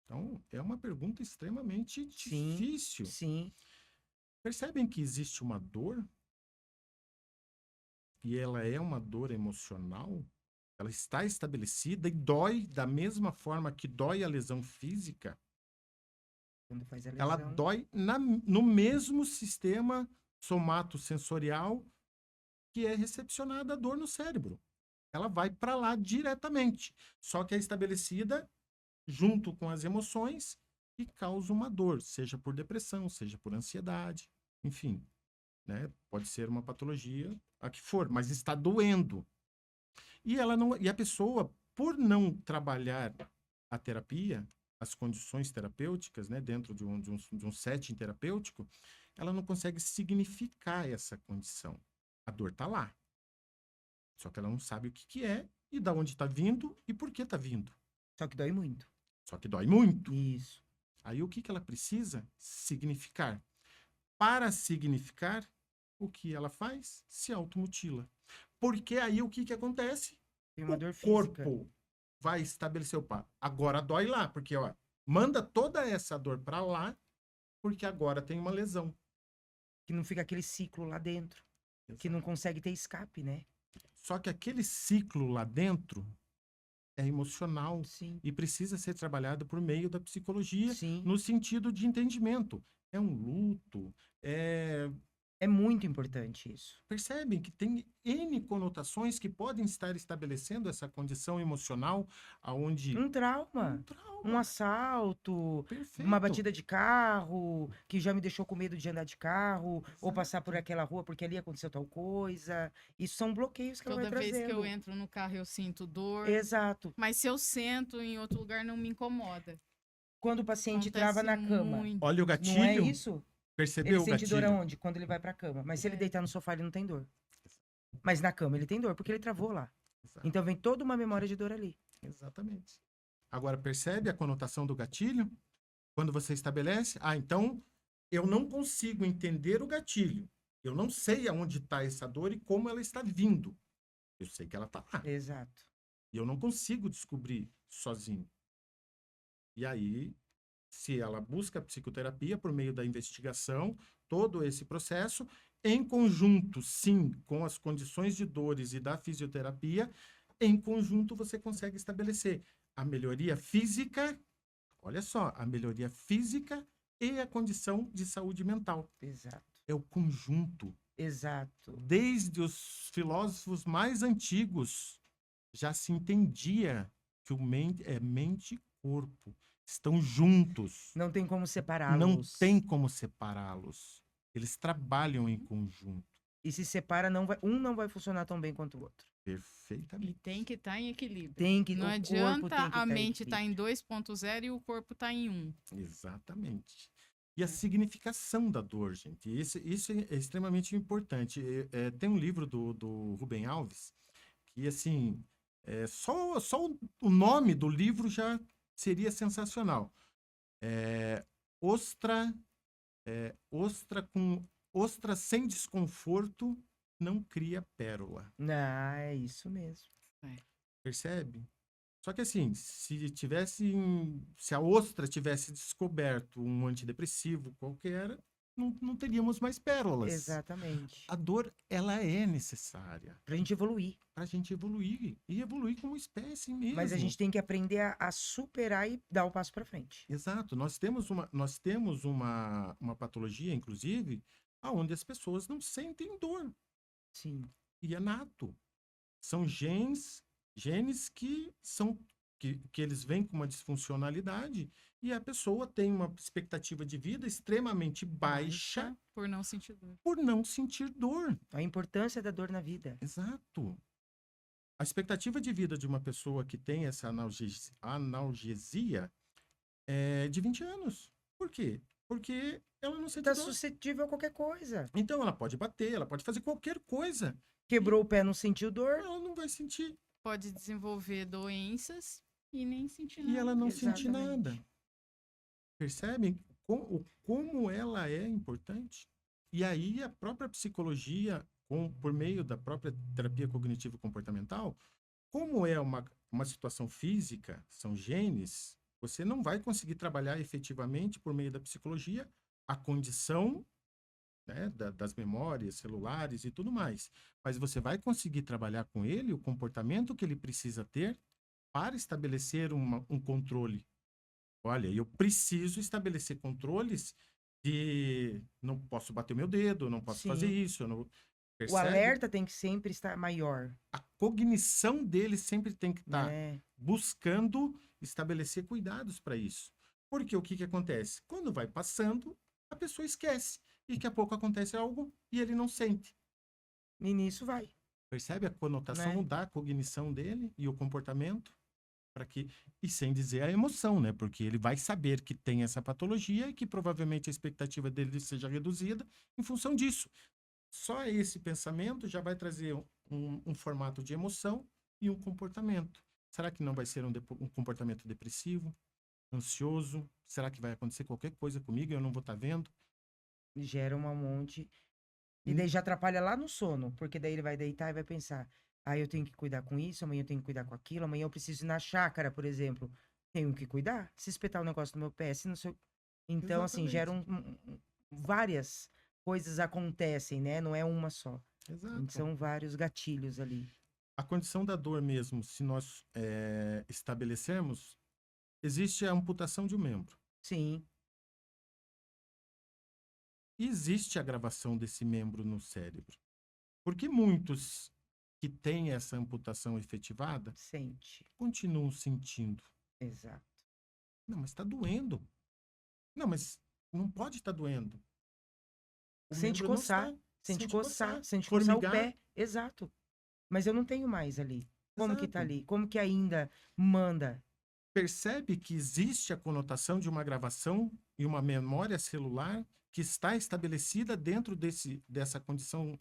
Então, é uma pergunta extremamente difícil. Sim. Percebem que existe uma dor? E ela é uma dor emocional? Ela está estabelecida e dói da mesma forma que dói a lesão física? Quando faz a Ela lesão. dói no mesmo sistema somatosensorial que é recepcionada a dor no cérebro. Ela vai para lá diretamente. Só que é estabelecida junto com as emoções e causa uma dor, seja por depressão, seja por ansiedade, enfim, né? Pode ser uma patologia, a que for, mas está doendo. E a pessoa, por não trabalhar a terapia, as condições terapêuticas, né, dentro de um setting terapêutico, ela não consegue significar essa condição. A dor está lá. Só que ela não sabe o que é e de onde está vindo e por que está vindo. Só que dói muito. Só que dói muito. Isso. Aí o que que ela precisa? Significar. Para significar, o que ela faz? Se automutila. Porque aí o que que acontece? Tem uma O dor física. corpo vai estabelecer, opa, agora dói lá, porque ó, manda toda essa dor para lá, porque agora tem uma lesão. Que não fica aquele ciclo lá dentro. Que não consegue ter escape, né? Só que aquele ciclo lá dentro é emocional Sim. e precisa ser trabalhado por meio da psicologia, Sim. no sentido de entendimento. É um luto, É muito importante isso. percebem que tem N conotações que podem estar estabelecendo essa condição emocional aonde Um trauma. um trauma. Um assalto, Perfeito. uma batida de carro, que já me deixou com medo de andar de carro, ou Exato. passar por aquela rua porque ali aconteceu tal coisa. Isso são bloqueios que ela Toda vai vez que eu trazendo. entro no carro, eu sinto dor. Exato. Mas se eu sento em outro lugar, não me incomoda. Quando o paciente Acontece trava na cama, muito. Olha o não é gatilho. isso? Percebeu Ele o sente dor gatilho? aonde? Quando ele vai pra cama. Mas se ele É. deitar no sofá, ele não tem dor. Mas na cama ele tem dor, porque ele travou lá. Exato. Então vem toda uma memória de dor ali. Exatamente. Agora, percebe a conotação do gatilho? Quando você estabelece, então eu não consigo entender o gatilho. Eu não sei aonde está essa dor e como ela está vindo. Eu sei que ela está lá. Exato. E eu não consigo descobrir sozinho. E aí, se ela busca a psicoterapia por meio da investigação, todo esse processo, em conjunto, sim, com as condições de dores e da fisioterapia, em conjunto você consegue estabelecer a melhoria física, olha só, a melhoria física e a condição de saúde mental. Exato. É o conjunto. Exato. Desde os filósofos mais antigos, já se entendia que o mente e corpo estão juntos. Não tem como Não separá-los. tem como separá-los. Eles trabalham em conjunto. E se separa, um não vai funcionar tão bem quanto o outro. E Perfeitamente. tem que estar em equilíbrio. Tem que, Não o corpo adianta tem que a tá em mente estar em equilíbrio. 2.0 e o corpo estar em 1. Exatamente. E a significação da dor, gente. Isso é extremamente importante. Tem um livro do Rubem Alves que, assim, só o nome do livro já seria sensacional. Ostra sem desconforto não cria pérola. Ah, é isso mesmo. Percebe? Só que assim, se a ostra tivesse descoberto um antidepressivo qualquer, não teríamos mais pérolas. Exatamente. A dor, ela é necessária Pra gente evoluir. para a gente evoluir e evoluir como espécie mesmo. Mas a gente tem que aprender a superar e dar o passo pra frente. Exato. Nós temos uma patologia, inclusive, onde as pessoas não sentem dor. Sim. E é nato. São genes que eles vêm com uma disfuncionalidade e a pessoa tem uma expectativa de vida extremamente baixa Por não sentir dor. por não sentir dor. A importância da dor na vida. Exato. A expectativa de vida de uma pessoa que tem essa analgesia é de 20 anos. Por quê? Porque ela não sente Tá dor. suscetível a qualquer coisa. Então ela pode bater, ela pode fazer qualquer coisa. Quebrou o pé, não sentiu dor. Ela não vai sentir. Pode desenvolver doenças e nem sentir nada. E ela não sentir Exatamente. nada. Percebem como ela é importante? E aí a própria psicologia, por meio da própria terapia cognitivo-comportamental, como é uma situação física, são genes, você não vai conseguir trabalhar efetivamente por meio da psicologia a condição, né, das memórias celulares e tudo mais. Mas você vai conseguir trabalhar com ele o comportamento que ele precisa ter para estabelecer um controle. Olha, eu preciso estabelecer controles de não posso bater meu dedo, não posso Sim. fazer isso. Eu não... O Percebe? alerta tem que sempre estar maior. A cognição dele sempre tem que estar Né? buscando estabelecer cuidados para isso. Porque o que acontece? Quando vai passando, a pessoa esquece. E daqui a pouco acontece algo e ele não sente. E nisso vai. Percebe a conotação Né? da cognição dele e o comportamento? E sem dizer a emoção, né? Porque ele vai saber que tem essa patologia e que provavelmente a expectativa dele seja reduzida em função disso. Só esse pensamento já vai trazer um formato de emoção e um comportamento. Será que não vai ser um comportamento depressivo? ansioso. Será que vai acontecer qualquer coisa comigo e eu não vou estar vendo? Gera um monte. E daí já atrapalha lá no sono, porque daí ele vai deitar e vai pensar: ah, eu tenho que cuidar com isso, amanhã eu tenho que cuidar com aquilo, amanhã eu preciso ir na chácara, por exemplo. Tenho que cuidar. Se espetar um negócio no meu pé, se não sei. Então, assim, Exatamente. várias coisas acontecem, né? Não é uma só. Exato. São vários gatilhos ali. A condição da dor mesmo, se nós estabelecermos, existe a amputação de um membro. Sim, E existe a gravação desse membro no cérebro. Porque muitos que têm essa amputação efetivada sente. continuam sentindo. Exato. Não, mas está doendo. Não, mas não pode estar doendo. O Sente membro não coçar, está. sente coçar, sente coçar o Formigar. pé. Exato. Mas eu não tenho mais ali. Como que tá Exato. ali? Como que ainda manda? Percebe que existe a conotação de uma gravação e uma memória celular que está estabelecida dentro dessa condição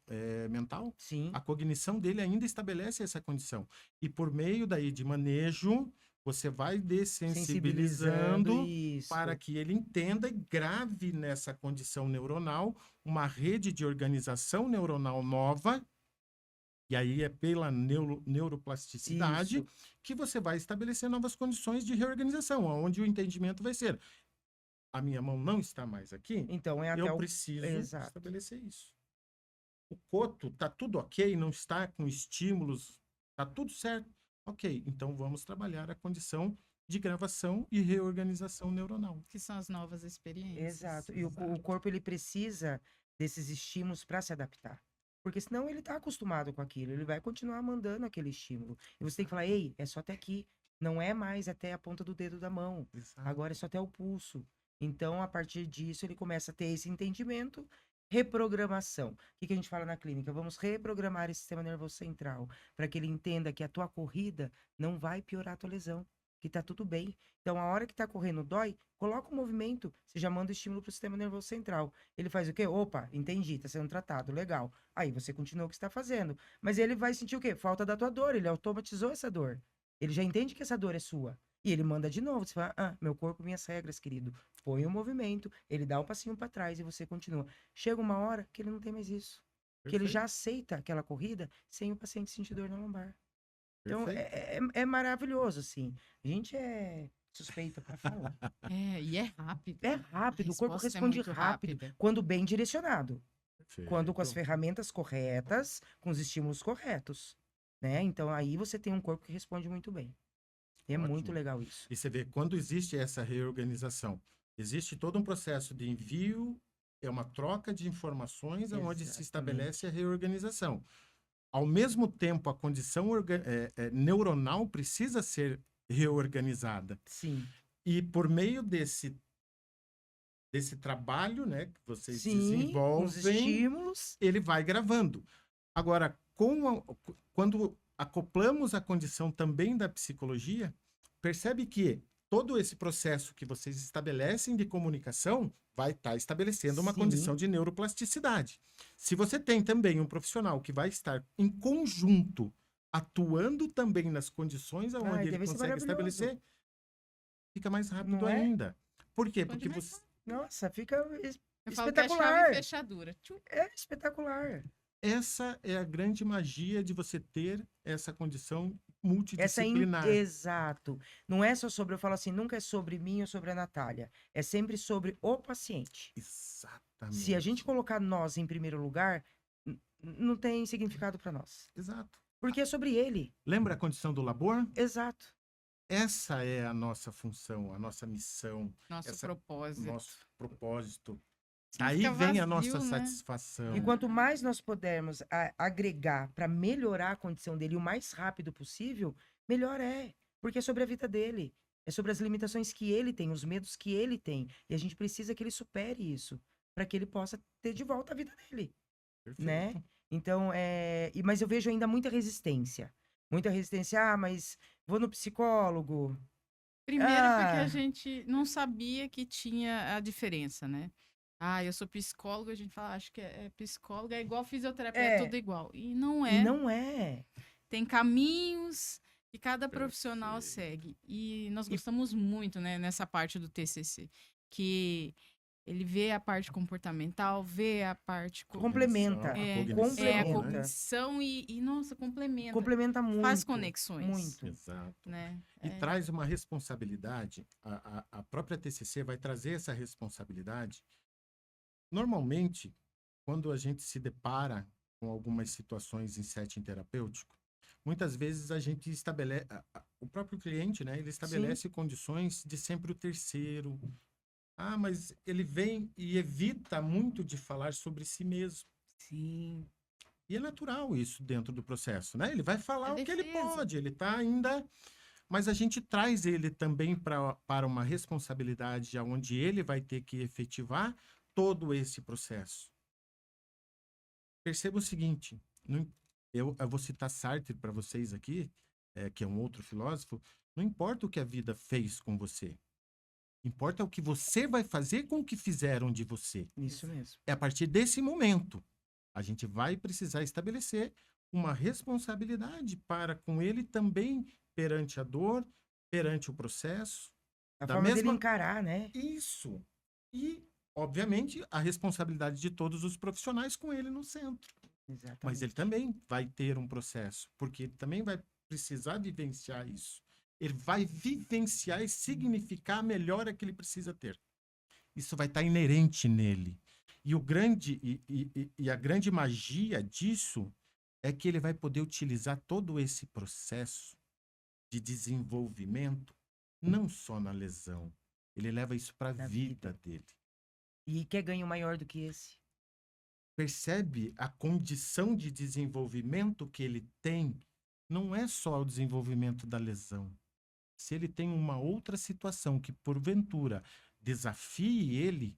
mental? Sim. A cognição dele ainda estabelece essa condição. E por meio daí de manejo, você vai dessensibilizando Isso. para que ele entenda e grave nessa condição neuronal uma rede de organização neuronal nova. E aí é pela neuroplasticidade Isso. que você vai estabelecer novas condições de reorganização, onde o entendimento vai ser: a minha mão não está mais aqui, Então é até eu o. preciso Exato. estabelecer isso. O coto tá tudo ok, não está com estímulos, tá tudo certo. Ok, então vamos trabalhar a condição de gravação e reorganização neuronal. Que são as novas experiências. Exato. E o corpo ele precisa desses estímulos para se adaptar. Porque senão ele tá acostumado com aquilo, ele vai continuar mandando aquele estímulo. E você tem que falar: ei, é só até aqui. Não é mais até a ponta do dedo da mão. Exato. Agora é só até o pulso. Então, a partir disso, ele começa a ter esse entendimento, reprogramação. O que a gente fala na clínica? Vamos reprogramar esse sistema nervoso central para que ele entenda que a tua corrida não vai piorar a tua lesão, que tá tudo bem. Então, a hora que tá correndo dói, coloca o movimento, você já manda o estímulo pro sistema nervoso central. Ele faz o quê? Opa, entendi, tá sendo tratado, legal. Aí você continua o que está fazendo. Mas ele vai sentir o quê? Falta da tua dor, ele automatizou essa dor. Ele já entende que essa dor é sua. E ele manda de novo. Você fala: ah, meu corpo, minhas regras, querido. Põe o movimento, ele dá um passinho para trás e você continua. Chega uma hora que ele não tem mais isso. Que ele já aceita aquela corrida sem o paciente sentir dor na lombar. Então, é maravilhoso, assim. A gente é suspeita para falar. E é rápido. É rápido, A o corpo resposta é responde muito rápido, rápida. quando bem direcionado. Perfeito. Quando com as ferramentas corretas, com os estímulos corretos, né? Então, aí você tem um corpo que responde muito bem. E é muito Ótimo. legal isso. E você vê, quando existe essa reorganização, existe todo um processo de envio, é uma troca de informações onde se estabelece a reorganização. Ao mesmo tempo, a condição neuronal precisa ser reorganizada. Sim. E por meio desse trabalho, né, que vocês Sim, desenvolvem, os estímulos. ele vai gravando. Agora, quando acoplamos a condição também da psicologia, percebe que todo esse processo que vocês estabelecem de comunicação vai estar estabelecendo uma Sim. condição de neuroplasticidade. Se você tem também um profissional que vai estar em conjunto, atuando também nas condições onde ele consegue estabelecer, fica mais rápido Não é? ainda. Por quê? Pode Porque mais você... Nossa, fica Eu falo que é chave espetacular. e fechadura. Tchum. É espetacular. Essa é a grande magia de você ter essa condição Essa multidisciplinar. Exato. Não é só sobre, eu falo assim, nunca é sobre mim ou sobre a Natália. É sempre sobre o paciente. Exatamente. Se a gente colocar nós em primeiro lugar, não tem significado para nós. Exato. Porque é sobre ele. Lembra a condição do labor? Exato. Essa é a nossa função, a nossa missão, Nosso essa- propósito. nosso propósito. Senão Aí fica vem a vazio, nossa né? satisfação. E quanto mais nós pudermos agregar para melhorar a condição dele o mais rápido possível, melhor é. Porque é sobre a vida dele. É sobre as limitações que ele tem, os medos que ele tem. E a gente precisa que ele supere isso, para que ele possa ter de volta a vida dele, Perfeito. né? Então, mas eu vejo ainda muita resistência. Muita resistência, mas vou no psicólogo. Primeiro porque Ah. a gente não sabia que tinha a diferença, né? Eu sou psicólogo, a gente fala, acho que é psicólogo, é igual fisioterapia, é tudo igual. E não é. Não é. Tem caminhos que cada profissional Perfeito. segue. E nós gostamos muito, né, nessa parte do TCC, que ele vê a parte comportamental, vê a parte Complementa. A é, a Complementa. cognição nossa, complementa. Complementa muito. Faz conexões. Muito. Exato. Né? E traz uma responsabilidade, a própria TCC vai trazer essa responsabilidade. Normalmente, quando a gente se depara com algumas situações em setting terapêutico, muitas vezes a gente estabelece, o próprio cliente, né, ele estabelece condições de sempre o terceiro. Ah, mas ele vem e evita muito de falar sobre si mesmo. Sim. E é natural isso dentro do processo, né? Ele vai falar o que ele defesa. pode, ele está ainda... Mas a gente traz ele também para uma responsabilidade onde ele vai ter que efetivar todo esse processo. Perceba o seguinte, eu vou citar Sartre para vocês aqui, que é um outro filósofo, não importa o que a vida fez com você, importa o que você vai fazer com o que fizeram de você. Isso mesmo. É a partir desse momento, a gente vai precisar estabelecer uma responsabilidade para com ele também perante a dor, perante o processo. A Da forma dele mesma- encarar, né? Isso. E, obviamente, a responsabilidade de todos os profissionais com ele no centro. Exatamente. Mas ele também vai ter um processo, porque ele também vai precisar vivenciar isso. Ele vai vivenciar e significar a melhora que ele precisa ter. Isso vai estar inerente nele. E a grande magia disso é que ele vai poder utilizar todo esse processo de desenvolvimento não só na lesão. Ele leva isso para a Na vida dele. E quer ganho maior do que esse? Percebe a condição de desenvolvimento que ele tem? Não é só o desenvolvimento da lesão. Se ele tem uma outra situação que, porventura, desafie ele,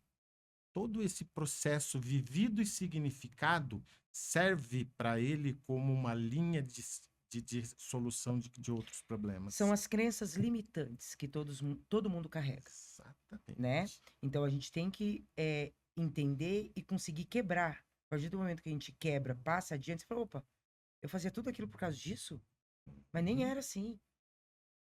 todo esse processo vivido e significado serve para ele como uma linha de solução de outros problemas. São as crenças limitantes que todo mundo carrega, Exatamente. né? Então a gente tem que entender e conseguir quebrar. A partir do momento que a gente quebra, passa adiante, você fala, opa, eu fazia tudo aquilo por causa disso? Mas nem era assim.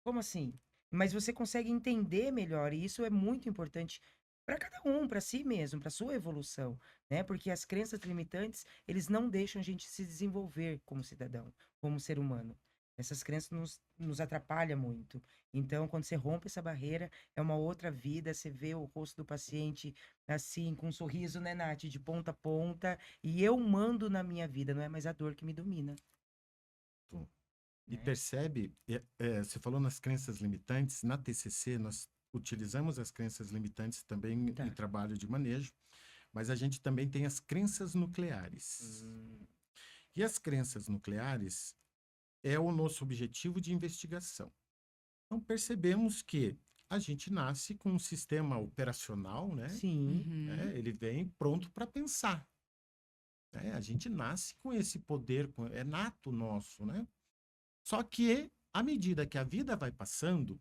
Como assim? Mas você consegue entender melhor, e isso é muito importante para cada um, para si mesmo, para sua evolução, né? Porque as crenças limitantes, eles não deixam a gente se desenvolver como cidadão, como ser humano. Essas crenças nos atrapalham muito. Então, quando você rompe essa barreira, é uma outra vida, você vê o rosto do paciente assim, com um sorriso, né, Nath, de ponta a ponta, e eu mando na minha vida, não é mais a dor que me domina. E né? percebe, você falou nas crenças limitantes, na TCC nós utilizamos as crenças limitantes também Tá. em trabalho de manejo, mas a gente também tem as crenças nucleares. E as crenças nucleares é o nosso objetivo de investigação. Então percebemos que a gente nasce com um sistema operacional, né? Sim, Uhum. Ele vem pronto para pensar. A gente nasce com esse poder, é nato nosso, né? Só que, à medida que a vida vai passando,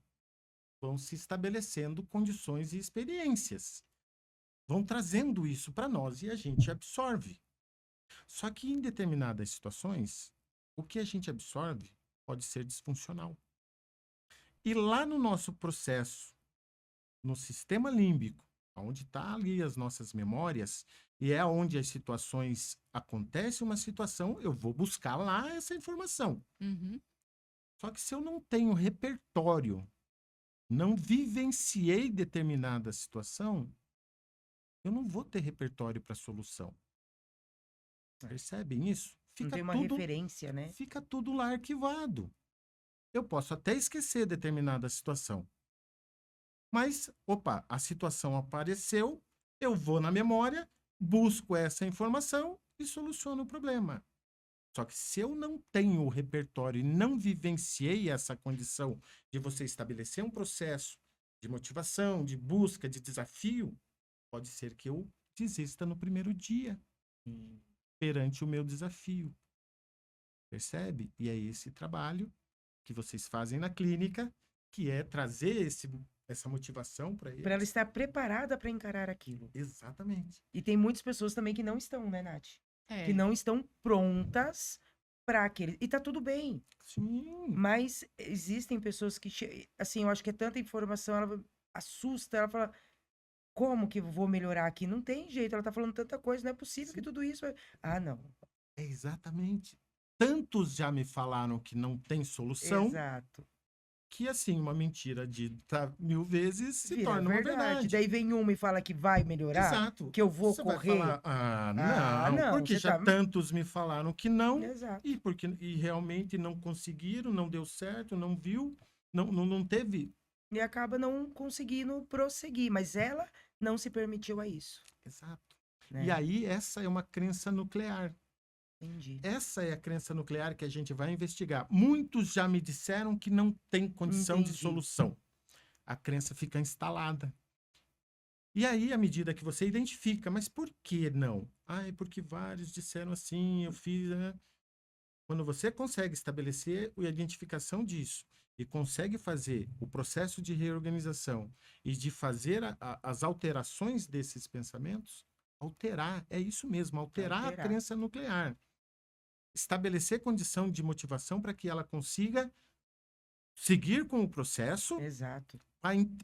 vão se estabelecendo condições e experiências. Vão trazendo isso para nós e a gente absorve. Só que em determinadas situações, o que a gente absorve pode ser disfuncional. E lá no nosso processo, no sistema límbico, onde está ali as nossas memórias, e é onde as situações acontecem uma situação, eu vou buscar lá essa informação. Uhum. Só que se eu não tenho repertório, não vivenciei determinada situação, eu não vou ter repertório para solução. Percebem isso? não tem uma referência, né? Fica tudo lá arquivado. Eu posso até esquecer determinada situação. Mas, opa, a situação apareceu, eu vou na memória, busco essa informação e soluciono o problema. Só que se eu não tenho o repertório e não vivenciei essa condição de você estabelecer um processo de motivação, de busca, de desafio, pode ser que eu desista no primeiro dia perante o meu desafio. Percebe? E é esse trabalho que vocês fazem na clínica, que é trazer essa motivação para eles. Para ela estar preparada para encarar aquilo. Exatamente. E tem muitas pessoas também que não estão, né, Nath? É. Que não estão prontas para aquele. E tá tudo bem. Sim. Mas existem pessoas que, assim, eu acho que é tanta informação, ela assusta, ela fala, como que eu vou melhorar aqui? Não tem jeito, ela tá falando tanta coisa, não é possível que Sim. tudo isso... Ah, não. É exatamente. Tantos já me falaram que não tem solução, Exato. que assim, uma mentira dita 1000 vezes se Vira torna uma verdade. verdade. Daí vem uma e fala que vai melhorar, Exato. que eu vou Você vai correr. falar, ah, Ah, não, não, porque você já tá... tantos me falaram que não, Exato. e realmente não conseguiram, não deu certo, não viu, não teve. E acaba não conseguindo prosseguir, mas ela não se permitiu a isso, Exato. E né? aí, essa é uma crença nuclear. Entendi. Essa é a crença nuclear que a gente vai investigar. Muitos já me disseram que não tem condição de Entendi. solução. A crença fica instalada. E aí, à medida que você identifica, mas por que não? Ah, é porque vários disseram assim, eu fiz. Né? Quando você consegue estabelecer a identificação disso e consegue fazer o processo de reorganização e de fazer as alterações desses pensamentos, alterar, é isso mesmo, alterar a Alterar. crença nuclear. Estabelecer condição de motivação para que ela consiga seguir com o processo Exato.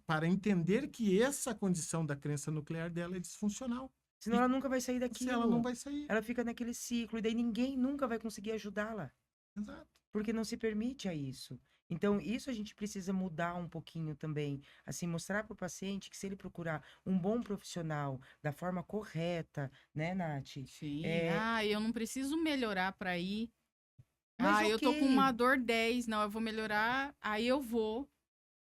para entender que essa condição da crença nuclear dela é disfuncional. Senão E ela nunca vai sair se ela não daquilo. vai sair. Ela fica naquele ciclo, e daí ninguém nunca vai conseguir ajudá-la, Exato. porque não se permite a isso. Então, isso a gente precisa mudar um pouquinho também. Assim, mostrar para o paciente que se ele procurar um bom profissional da forma correta, né, Nath? Sim. Ah, eu não preciso melhorar para ir. Mas Ah, eu tô com ok. uma dor 10. Não, eu vou melhorar, aí eu vou.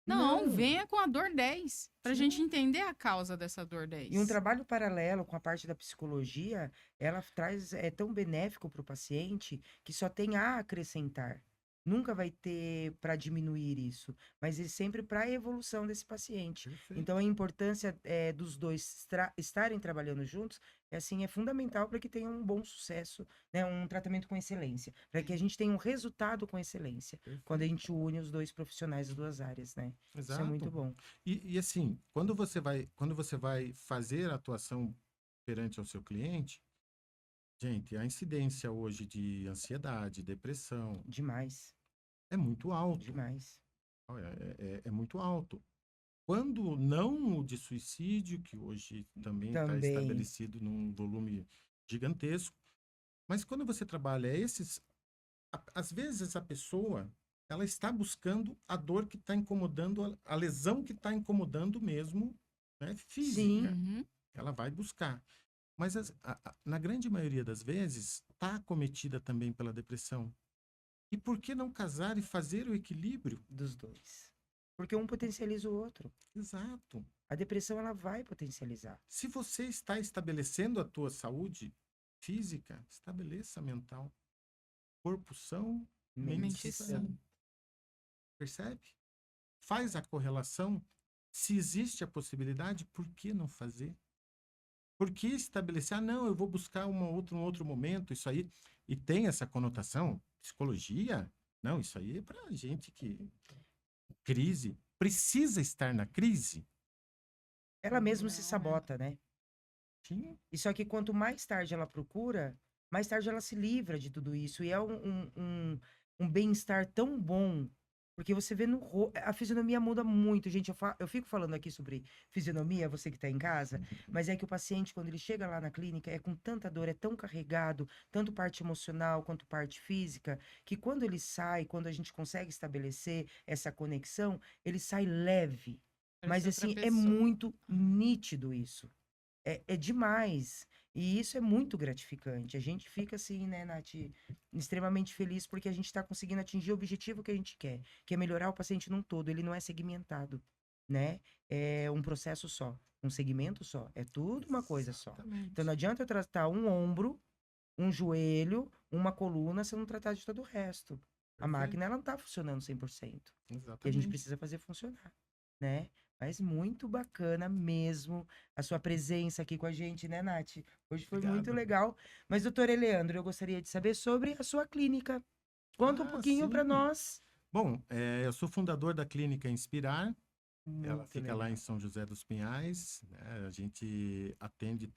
Não, venha com a dor 10, pra Sim. gente entender a causa dessa dor 10. E um trabalho paralelo com a parte da psicologia, ela traz, é tão benéfico para o paciente que só tem a acrescentar. Nunca vai ter para diminuir isso, mas é sempre para a evolução desse paciente. Perfeito. Então, a importância dos dois estarem trabalhando juntos é, assim, é fundamental para que tenha um bom sucesso, né? Um tratamento com excelência, para que a gente tenha um resultado com excelência, quando a gente une os dois profissionais das duas áreas, né? Isso é muito Exato. bom. E assim, quando você vai fazer a atuação perante ao seu cliente, gente, a incidência hoje de ansiedade, depressão Demais, é muito alto. demais. Olha, é muito alto. Quando não o de suicídio, que hoje também está Também. estabelecido num volume gigantesco, mas quando você trabalha às vezes a pessoa ela está buscando a dor que está incomodando, a lesão que está incomodando mesmo, né, Sim. física. Uhum. Ela vai buscar. Mas na grande maioria das vezes está acometida também pela depressão. E por que não casar e fazer o equilíbrio? Dos dois. Porque um potencializa o outro. Exato. A depressão, ela vai potencializar. Se você está estabelecendo a tua saúde física, estabeleça a mental. Corpo são, mente Mente sã. sã. Percebe? Faz a correlação. Se existe a possibilidade, por que não fazer? Por que estabelecer? Ah, não, eu vou buscar um outro momento, isso aí. E tem essa conotação, psicologia? Não, isso aí é para gente que... Crise. Precisa estar na crise? Ela mesma se Não, sabota, né? Sim. E só que quanto mais tarde ela procura, mais tarde ela se livra de tudo isso. E é um bem-estar tão bom. Porque você vê a fisionomia muda muito, gente. Eu fico falando aqui sobre fisionomia, você que está em casa, mas é que o paciente, quando ele chega lá na clínica, é com tanta dor, é tão carregado, tanto parte emocional quanto parte física, que quando ele sai, quando a gente consegue estabelecer essa conexão, ele sai leve. Mas Parece outra assim, é pessoa. muito nítido isso. É demais. E isso é muito gratificante. A gente fica assim, né, Nath, extremamente feliz porque a gente está conseguindo atingir o objetivo que a gente quer, que é melhorar o paciente num todo. Ele não é segmentado, né? É um processo só, um segmento só. É tudo uma coisa só. Exatamente. Então não adianta eu tratar um ombro, um joelho, uma coluna, se eu não tratar de todo o resto. A Perfeito. máquina, ela não tá funcionando 100%. E a gente Exatamente. precisa fazer funcionar, né? Mas muito bacana mesmo a sua presença aqui com a gente, né, Nath? Hoje foi muito Obrigado. legal. Mas, doutor Eleandro, eu gostaria de saber sobre a sua clínica. Conta um pouquinho para Sim. nós. Bom, eu sou fundador da Clínica Inspirar. Ela Muito fica lá legal. em São José dos Pinhais, né? A gente atende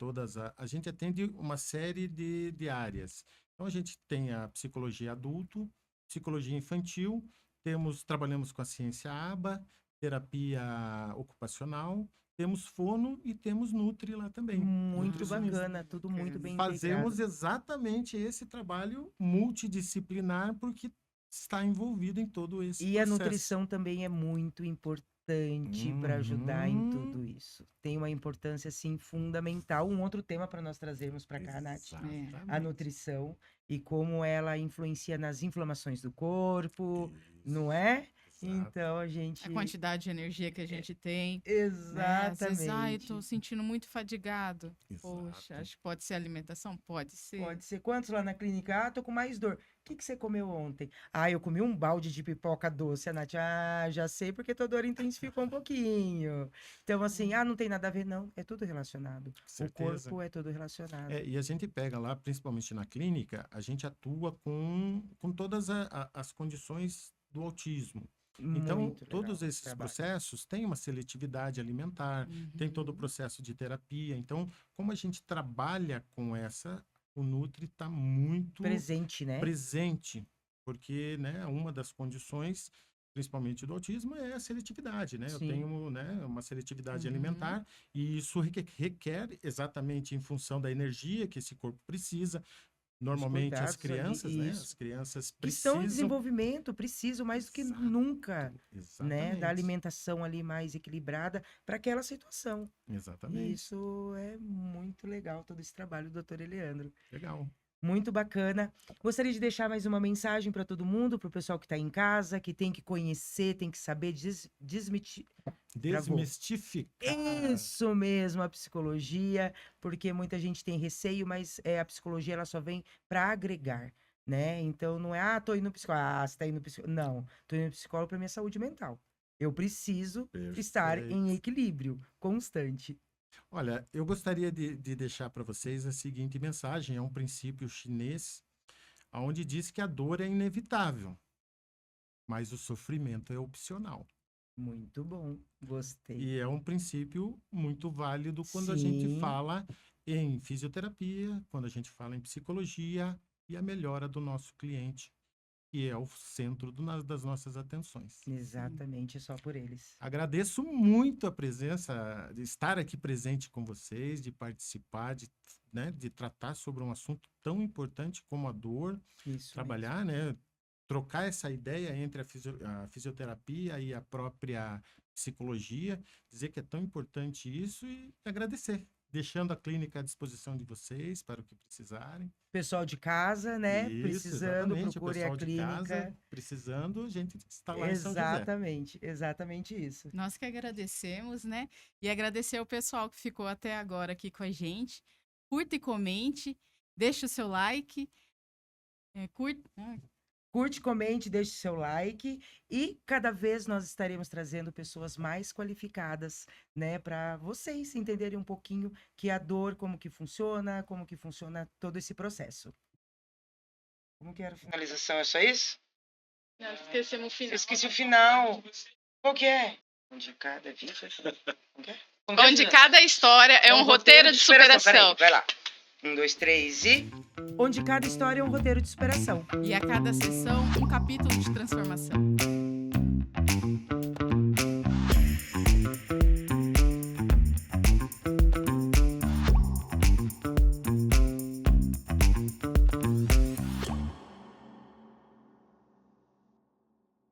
a gente atende uma série de áreas. Então a gente tem a psicologia adulto, psicologia infantil, trabalhamos com a ciência ABA, terapia ocupacional, temos fono e temos Nutri lá também, Muito nutricionista. bacana, tudo muito bem Fazemos integrado. exatamente esse trabalho multidisciplinar porque está envolvido em todo esse E a processo. nutrição também é muito importante para ajudar em tudo isso. Tem uma importância, assim, fundamental. Um outro tema para nós trazermos para cá, Nath, a Exatamente. nutrição e como ela influencia nas inflamações do corpo, não é? Exato. Então, a A gente... quantidade de energia que a gente tem. Né? Às vezes, eu Exatamente. tô sentindo muito fadigado. Poxa, Exato. acho que pode ser alimentação? Pode ser. Pode ser. Quantos lá na clínica? Ah, tô com mais dor. O que que você comeu ontem? Ah, eu comi um balde de pipoca doce. A Nath, ah, já sei porque tua dor intensificou um pouquinho. Então, assim, não tem nada a ver, não. É tudo relacionado. O Certeza. corpo é tudo relacionado. E a gente pega lá, principalmente na clínica, a gente atua com todas as condições do autismo. Então, Muito legal todos esse esses trabalho. processos têm uma seletividade alimentar, tem todo o Uhum. processo de terapia. Então, como a gente trabalha com o Nutri está muito Presente, né? presente, porque, né, uma das condições, principalmente do autismo, é a seletividade, né? Eu Sim. tenho, né, uma seletividade Uhum. alimentar e isso requer exatamente em função da energia que esse corpo precisa. Normalmente as cuidados ali, crianças, né? isso. As crianças Que estão em precisam. desenvolvimento, precisam mais do que Exato, nunca, né? Da exatamente. alimentação ali mais equilibrada para aquela situação. Exatamente. Isso é muito legal, todo esse trabalho do doutor Eleandro. Legal. Muito bacana. Gostaria de deixar mais uma mensagem para todo mundo, para o pessoal que está em casa, que tem que conhecer, tem que saber Travou. Desmistificar. Isso mesmo, a psicologia, porque muita gente tem receio, mas a psicologia ela só vem para agregar, né? Então não é, tô indo no psicólogo, você tá indo no psicólogo. Não, tô indo no psicólogo para minha saúde mental. Eu preciso estar em Perfeito. equilíbrio constante. Olha, eu gostaria de deixar para vocês a seguinte mensagem. É um princípio chinês, onde diz que a dor é inevitável, mas o sofrimento é opcional. Muito bom, gostei. E é um princípio muito válido quando a gente Sim. fala em fisioterapia, quando a gente fala em psicologia e a melhora do nosso cliente, que é o centro das nossas atenções. Exatamente, só por eles. Agradeço muito a presença, de estar aqui presente com vocês, de participar, de tratar sobre um assunto tão importante como a dor, Isso trabalhar, né? Trocar essa ideia entre a fisioterapia e a própria psicologia, dizer que é tão importante isso e agradecer, deixando a clínica à disposição de vocês para o que precisarem. Pessoal de casa, né? Isso, Precisando, exatamente. O procure a pessoal de clínica. casa, precisando, a gente está lá em São José. Exatamente, exatamente isso. Nós que agradecemos, né? E agradecer ao pessoal que ficou até agora aqui com a gente. Curta e comente, deixa o seu like. Curte, comente, deixe seu like e cada vez nós estaremos trazendo pessoas mais qualificadas, né, para vocês entenderem um pouquinho que a dor, como que funciona todo esse processo. Como que era a finalização? É só isso? Não, esquecemos o final. Esqueci o final. Qual que é? Onde cada vida... Onde cada história é um roteiro de superação. Peraí, vai lá. 1, 2, 3 e... Onde cada história é um roteiro de superação. E a cada sessão, um capítulo de transformação.